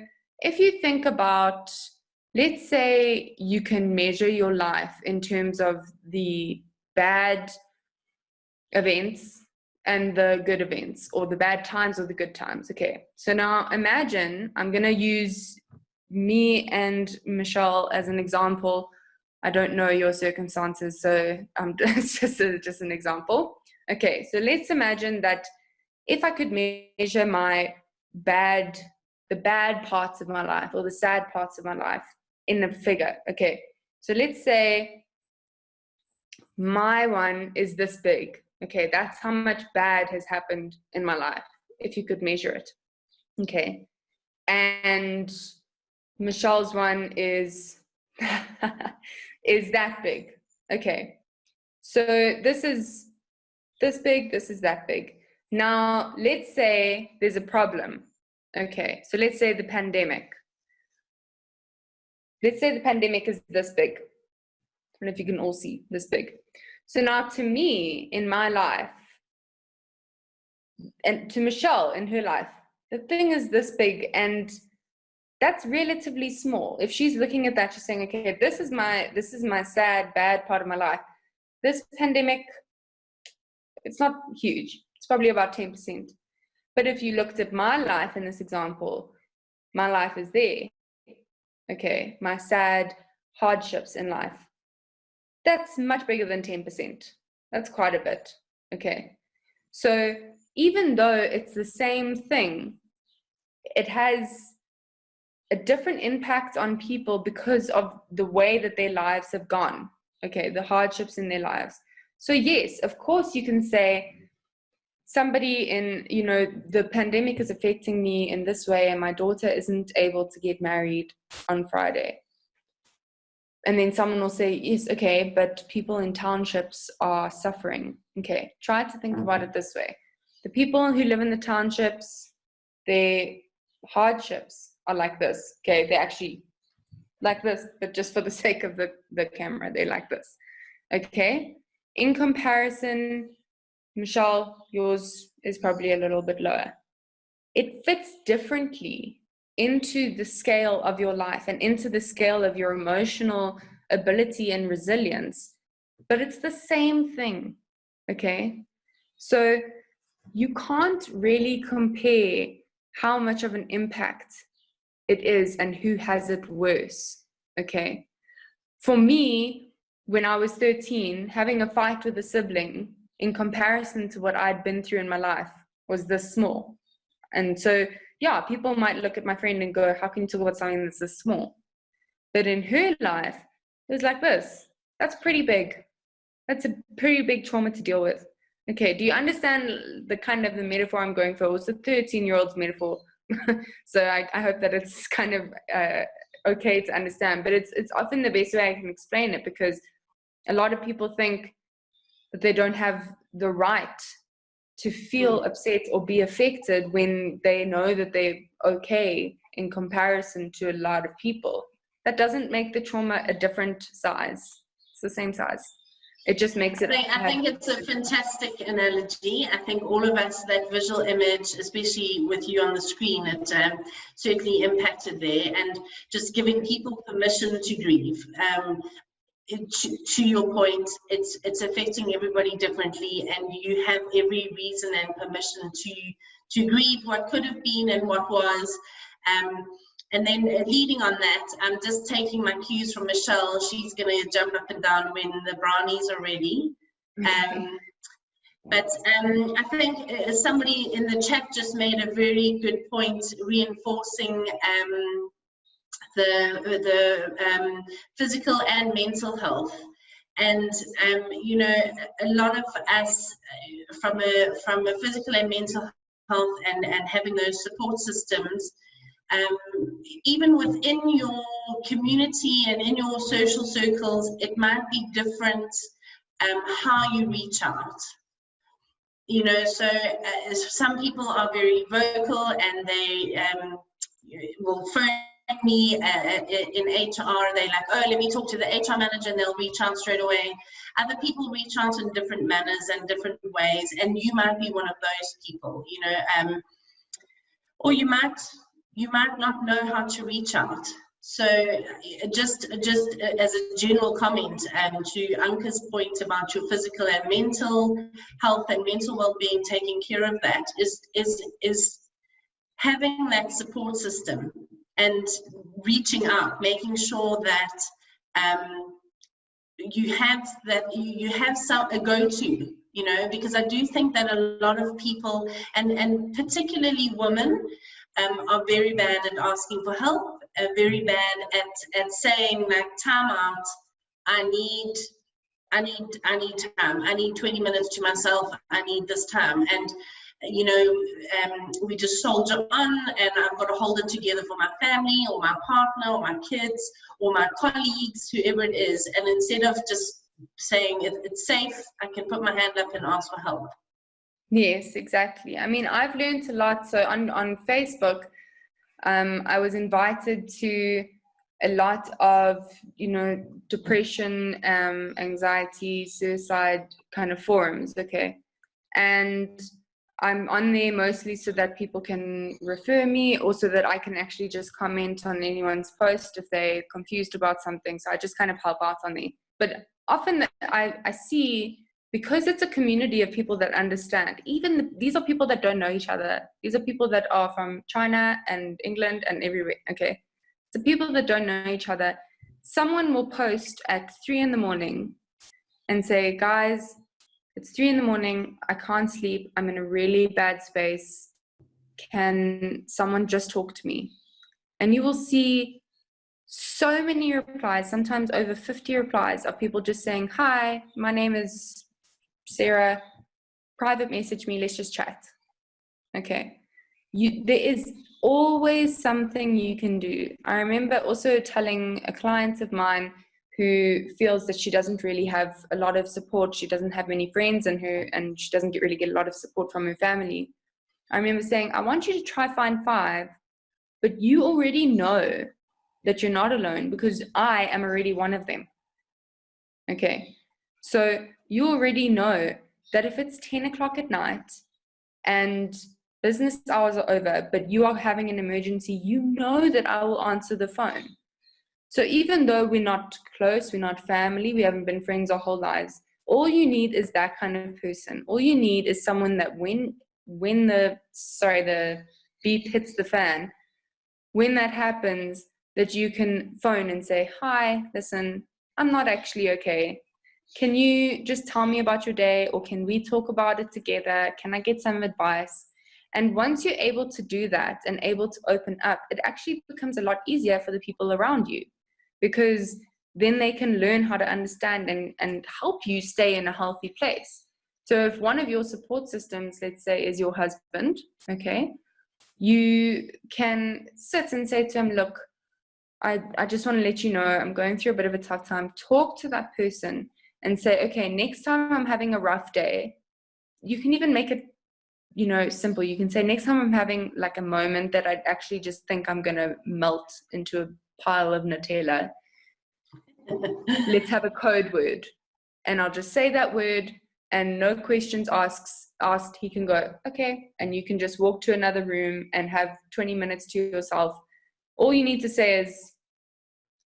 if you think about, let's say you can measure your life in terms of the bad events and the good events, or the bad times or the good times. Okay, so now imagine, I'm going to use me and Michelle as an example. I don't know your circumstances, so it's just an example. Okay, so let's imagine that if I could measure the bad parts of my life or the sad parts of my life in a figure. Okay, so let's say my one is this big. Okay, that's how much bad has happened in my life, if you could measure it. Okay, and Michelle's one is is that big. Okay, so this is this big, this is that big. Now let's say there's a problem. Okay, so let's say the pandemic. Let's say the pandemic is this big. I don't know if you can all see this big. So now to me, in my life, and to Michelle in her life, the thing is this big, and that's relatively small. If she's looking at that, she's saying, okay, this is my sad, bad part of my life. This pandemic, it's not huge. It's probably about 10%. But if you looked at my life in this example, my life is there. Okay, my sad hardships in life. That's much bigger than 10%. That's quite a bit. Okay. So even though it's the same thing, it has a different impact on people because of the way that their lives have gone. Okay, the hardships in their lives. So yes, of course you can say somebody in, the pandemic is affecting me in this way and my daughter isn't able to get married on Friday. And then someone will say, yes, okay, but people in townships are suffering. Okay, try to think about it this way. The people who live in the townships, their hardships are like this. Okay, they're actually like this, but just for the sake of the camera, they're like this. Okay, in comparison, Michelle, yours is probably a little bit lower. It fits differently into the scale of your life and into the scale of your emotional ability and resilience, but it's the same thing. Okay, so you can't really compare how much of an impact it is and who has it worse. Okay, for me, when I was 13, having a fight with a sibling in comparison to what I'd been through in my life was this small. And so, yeah, people might look at my friend and go, how can you talk about something that's this small? But in her life, it was like this. That's pretty big. That's a pretty big trauma to deal with. Okay, do you understand the kind of the metaphor I'm going for? It was a 13-year-old's metaphor. So I hope that it's kind of okay to understand. But it's often the best way I can explain it, because a lot of people think that they don't have the right to feel upset or be affected when they know that they're okay in comparison to a lot of people. That doesn't make the trauma a different size. It's the same size. It just makes it. I think it's a fantastic analogy. I think all of us, that visual image, especially with you on the screen, it certainly impacted there, and just giving people permission to grieve. To your point, it's affecting everybody differently, and you have every reason and permission to grieve what could have been and what was. And then leading on that, I'm just taking my cues from Michelle. She's going to jump up and down when the brownies are ready. But I think somebody in the chat just made a very good point, reinforcing the physical and mental health. And a lot of us from a physical and mental health and having those support systems, even within your community and in your social circles, it might be different how you reach out. So some people are very vocal and they will phone me in HR. They're like, oh, let me talk to the HR manager, and they'll reach out straight away. Other people reach out in different manners and different ways, and you might be one of those people, or you might not know how to reach out. So just as a general comment, to Anka's point about your physical and mental health and mental well-being, taking care of that is having that support system and reaching out, making sure that you have a go-to, because I do think that a lot of people, and particularly women, are very bad at asking for help, very bad at saying, like, time out, I need time, I need 20 minutes to myself, I need this time. And we just soldier on, and I've got to hold it together for my family or my partner or my kids or my colleagues, whoever it is. And instead of just saying it's safe, I can put my hand up and ask for help. Yes, exactly. I mean, I've learned a lot. So on Facebook, I was invited to a lot of, depression, anxiety, suicide kind of forums. Okay. And I'm on there mostly so that people can refer me, or so that I can actually just comment on anyone's post if they're confused about something. So I just kind of help out on there. But often I see, because it's a community of people that understand, these are people that don't know each other. These are people that are from China and England and everywhere, okay? The people that don't know each other, someone will post at 3 in the morning and say, guys, it's 3 in the morning, I can't sleep, I'm in a really bad space, can someone just talk to me? And you will see so many replies, sometimes over 50 replies, of people just saying, hi, my name is Sarah, private message me, let's just chat. Okay, there is always something you can do. I remember also telling a client of mine who feels that she doesn't really have a lot of support, she doesn't have many friends, and she doesn't really get a lot of support from her family. I remember saying, I want you to try find 5, but you already know that you're not alone, because I am already one of them. Okay, so you already know that if it's 10 o'clock at night and business hours are over, but you are having an emergency, you know that I will answer the phone. So even though we're not close, we're not family, we haven't been friends our whole lives, all you need is that kind of person. All you need is someone that when the beep hits the fan, when that happens, that you can phone and say, hi, listen, I'm not actually okay. Can you just tell me about your day, or can we talk about it together? Can I get some advice? And once you're able to do that and able to open up, it actually becomes a lot easier for the people around you, because then they can learn how to understand and help you stay in a healthy place. So if one of your support systems, let's say, is your husband, okay, you can sit and say to him, look, I just want to let you know I'm going through a bit of a tough time. Talk to that person and say, okay, next time I'm having a rough day, you can even make it, simple. You can say, next time I'm having like a moment that I actually just think I'm going to melt into a pile of Nutella, let's have a code word. And I'll just say that word, and no questions asked, he can go, okay. And you can just walk to another room and have 20 minutes to yourself. All you need to say is,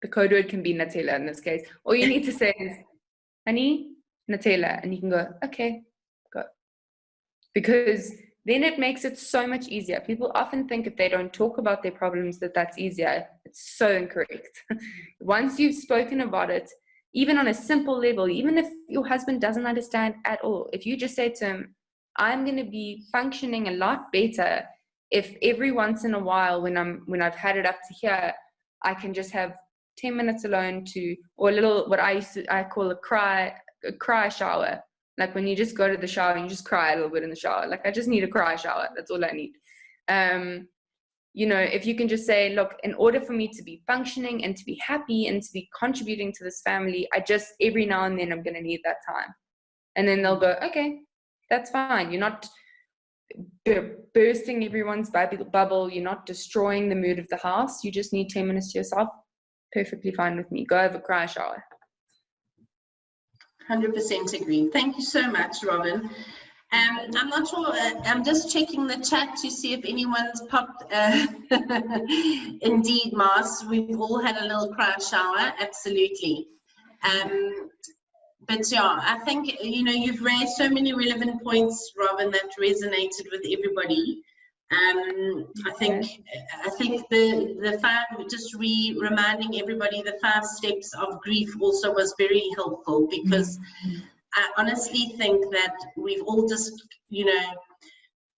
the code word can be Nutella in this case. All you need to say is, honey, Nutella. And you can go, okay, go. Because then it makes it so much easier. People often think if they don't talk about their problems that's easier. It's so incorrect. Once you've spoken about it, even on a simple level, even if your husband doesn't understand at all, if you just say to him, I'm going to be functioning a lot better if every once in a while when I've had it up to here, I can just have 10 minutes alone or a little, what I call a cry shower. Like when you just go to the shower and you just cry a little bit in the shower. Like, I just need a cry shower. That's all I need. If you can just say, look, in order for me to be functioning and to be happy and to be contributing to this family, every now and then I'm going to need that time. And then they'll go, okay, that's fine. You're not bursting everyone's bubble. You're not destroying the mood of the house. You just need 10 minutes to yourself. Perfectly fine with me. Go have a cry shower. 100% agree. Thank you so much, Robin. I'm not sure, I'm just checking the chat to see if anyone's popped. Indeed, Mars, we've all had a little cry shower, absolutely. But yeah, I think, you've raised so many relevant points, Robin, that resonated with everybody. I think the 5, just reminding everybody the 5 steps of grief also was very helpful, because I honestly think that we've all just,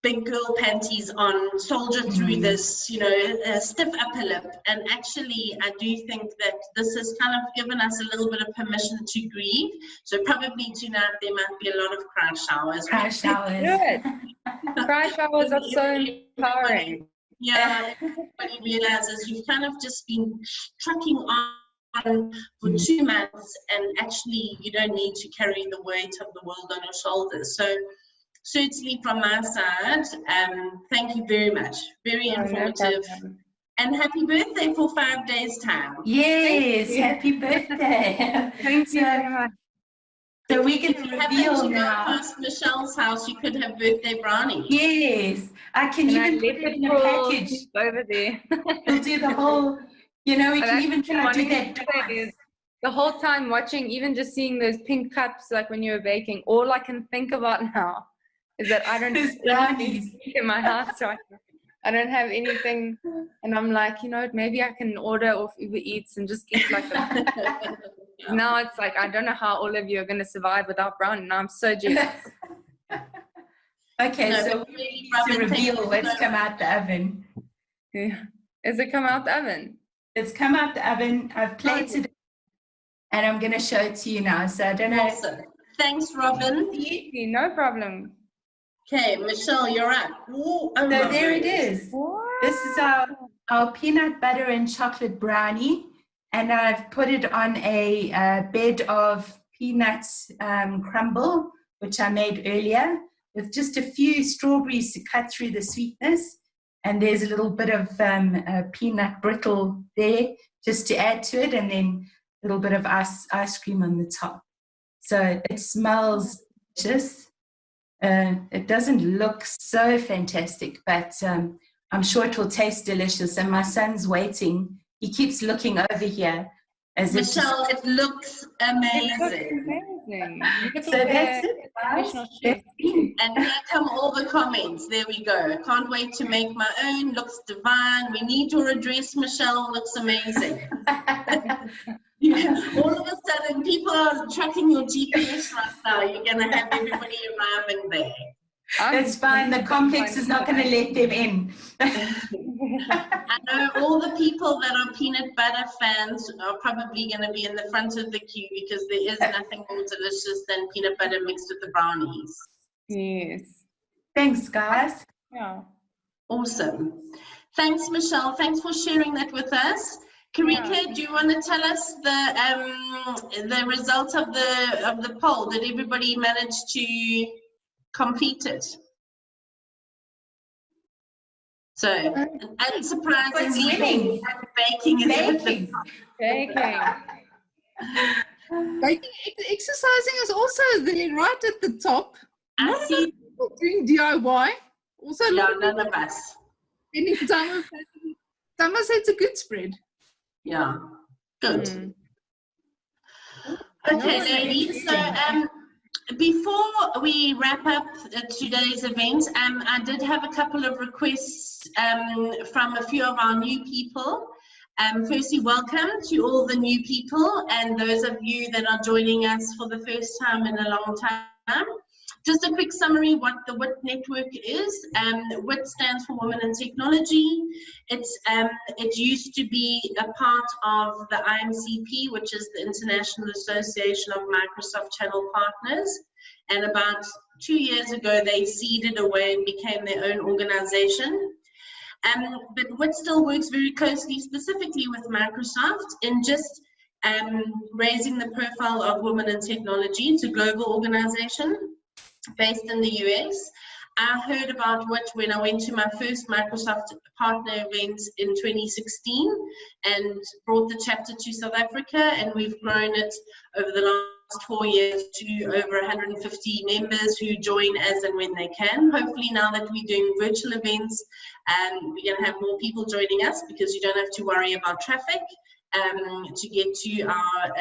big girl panties on, soldier through this, stiff upper lip. And actually, I do think that this has kind of given us a little bit of permission to grieve. So probably tonight there might be a lot of cry showers. Cry showers. Good. Cry showers are so empowering. Yeah, everybody realizes you've kind of just been trucking on for 2 months, and actually you don't need to carry the weight of the world on your shoulders. So certainly from my side, thank you very much. Very informative. No, and happy birthday for 5 days' time. Yes, happy birthday. Thank you very much. So we can if you reveal happen to now. go past Michelle's house, you could have birthday brownies. Yes, I can even put it in a package. Over there. We'll do the whole, you know, we can even try to do that dance. The whole time watching, even just seeing those pink cups, like when you were baking, all I can think about now is that I don't have Brownies in my house right now. I don't have anything, and I'm like, you know, maybe I can order off Uber Eats and just get like a. Now it's like, I don't know how all of you are going to survive without brownie. Now I'm so jealous. Okay, No, so we need to reveal what's come out the oven. Yeah. Has it come out the oven? It's come out the oven. I've plated it, and I'm going to show it to you now. So I don't know. Awesome. Thanks, Robin. No problem. Okay, Michelle, you're up. Ooh, So there it is. Wow. This is our peanut butter and chocolate brownie. And I've put it on a bed of peanut crumble, which I made earlier, with just a few strawberries to cut through the sweetness. And there's a little bit of peanut brittle there just to add to it, and then a little bit of ice cream on the top. So it smells delicious. It doesn't look so fantastic, but I'm sure it will taste delicious. And my son's waiting. He keeps looking over here as Michelle, it looks amazing. So that's it, guys. And here come all the comments. There we go. Can't wait to make my own. Looks divine. We need your address, Michelle. Looks amazing. All of a sudden, people are tracking your GPS right now. You're going to have everybody arriving there. That's fine. The complex is not going to let them in. I know all the people that are peanut butter fans are probably going to be in the front of the queue, because there is nothing more delicious than peanut butter mixed with the brownies. Yes. Thanks, guys. Yeah. Awesome. Thanks, Michelle. Thanks for sharing that with us. Karika, do you want to tell us the results of the poll? Did everybody manage to complete it? So, unsurprisingly, baking is Baking. Baking, exercising is also there, right at the top. I see. People doing DIY. Also, None of us. Spending time with family. Some of us, it's a good spread. Yeah, good. Okay, ladies. So, before we wrap up today's event, I did have a couple of requests from a few of our new people. Firstly, welcome to all the new people and those of you that are joining us for the first time in a long time. Just a quick summary what the WIT network is. WIT stands for Women in Technology. It used to be a part of the IMCP, which is the International Association of Microsoft Channel Partners. And about 2 years ago, they ceded away and became their own organization. But WIT still works very closely, specifically with Microsoft, in just raising the profile of women in technology. It's a global organization based in the US. I heard about WIT when I went to my first Microsoft partner event in 2016 and brought the chapter to South Africa, and we've grown it over the last 4 years to over 150 members who join as and when they can. Hopefully now that we're doing virtual events, we're going to have more people joining us, because you don't have to worry about traffic to get to our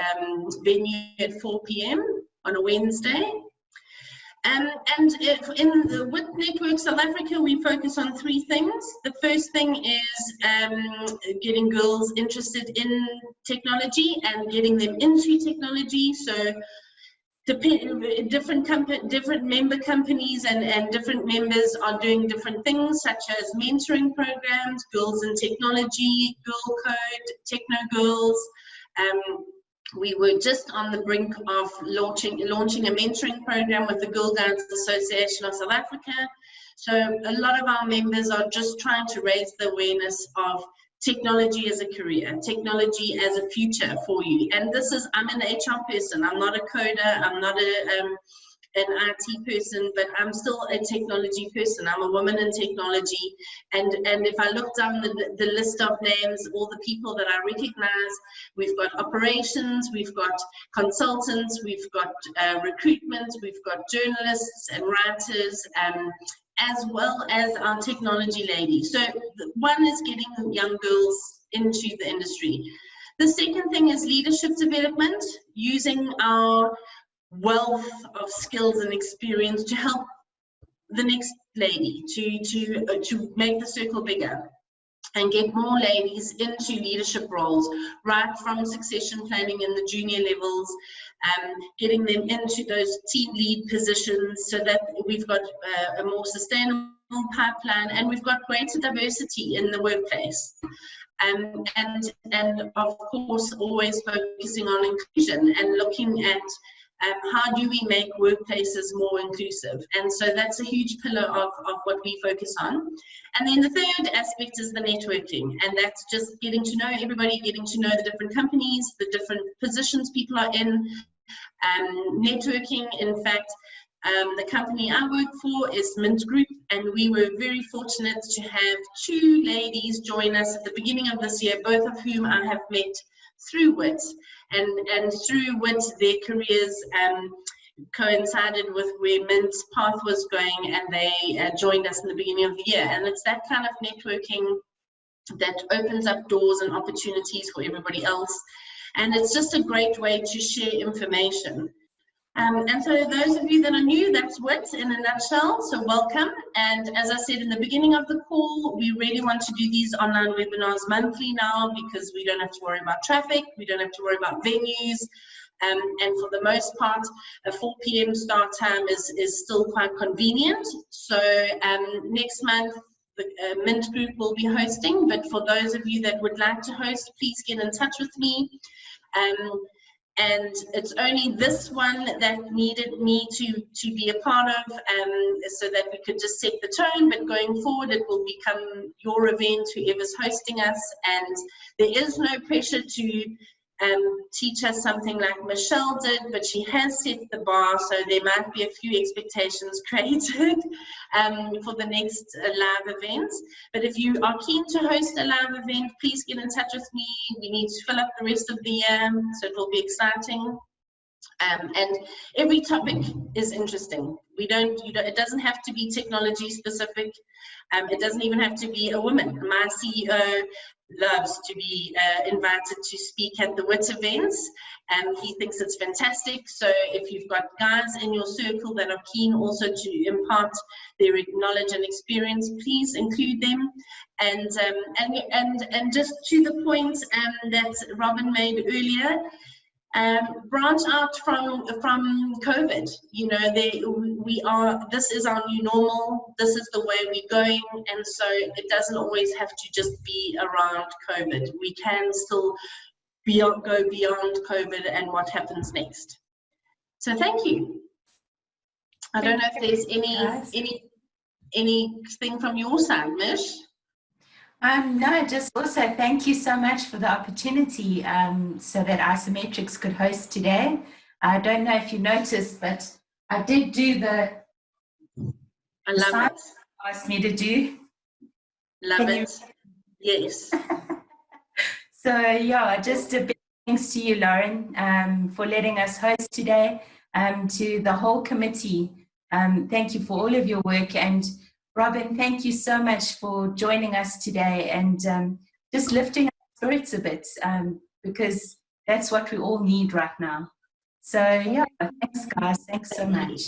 venue at 4 p.m. on a Wednesday. And in the WIT Network South Africa, we focus on 3 things. The first thing is getting girls interested in technology and getting them into technology. So different member companies and different members are doing different things, such as mentoring programs, Girls in Technology, Girl Code, Techno Girls. We were just on the brink of launching a mentoring program with the Girl Guides Association of South Africa. So a lot of our members are just trying to raise the awareness of technology as a career, technology as a future for you. And this is, I'm an HR person, I'm not a coder, I'm not IT person, but I'm still a technology person. I'm a woman in technology, and if I look down the list of names, all the people that I recognize, we've got operations, we've got consultants, we've got recruitment, we've got journalists and writers, as well as our technology ladies. So one is getting young girls into the industry. The second thing is leadership development, using our wealth of skills and experience to help the next lady to make the circle bigger and get more ladies into leadership roles, right from succession planning in the junior levels, getting them into those team lead positions so that we've got a more sustainable pipeline and we've got greater diversity in the workplace. And of course, always focusing on inclusion and looking at how do we make workplaces more inclusive? And so that's a huge pillar of what we focus on. And then the third aspect is the networking, and that's just getting to know everybody, getting to know the different companies, the different positions people are in, networking. In fact, the company I work for is Mint Group, and we were very fortunate to have 2 ladies join us at the beginning of this year, both of whom I have met through WIT, and through WIT their careers coincided with where Mint's path was going, and they joined us in the beginning of the year. And it's that kind of networking that opens up doors and opportunities for everybody else, and it's just a great way to share information. And so those of you that are new, that's WIT in a nutshell, so welcome. And as I said in the beginning of the call, we really want to do these online webinars monthly now, because we don't have to worry about traffic, we don't have to worry about venues, and for the most part, a 4 p.m. start time is still quite convenient. So next month, the Mint Group will be hosting, but for those of you that would like to host, please get in touch with me. And it's only this one that needed me to be a part of, so that we could just set the tone, but going forward it will become your event, whoever's hosting us, and there is no pressure to teach us something like Michelle did, but she has set the bar, so there might be a few expectations created for the next live events. But if you are keen to host a live event, please get in touch with me. We need to fill up the rest of the year, so it will be exciting. And every topic is interesting. It doesn't have to be technology specific. It doesn't even have to be a woman. My CEO loves to be invited to speak at the WIT events, and he thinks it's fantastic. So if you've got guys in your circle that are keen also to impart their knowledge and experience, please include them. And just to the point that Robin made earlier, branch out from COVID. You know, this is our new normal, this is the way we're going, and so it doesn't always have to just be around COVID. We can still go beyond COVID and what happens next. So thank you. I don't know if there's anything from your side, Mish. No, just also thank you so much for the opportunity so that IsoMetrix could host today. I don't know if you noticed, but I did do the I love it. Asked me to do. Love it. Yes. So yeah, just a big thanks to you, Lauren, for letting us host today. To the whole committee, thank you for all of your work, and Robin, thank you so much for joining us today and just lifting our spirits a bit, because that's what we all need right now. So yeah, thanks guys, thanks so much.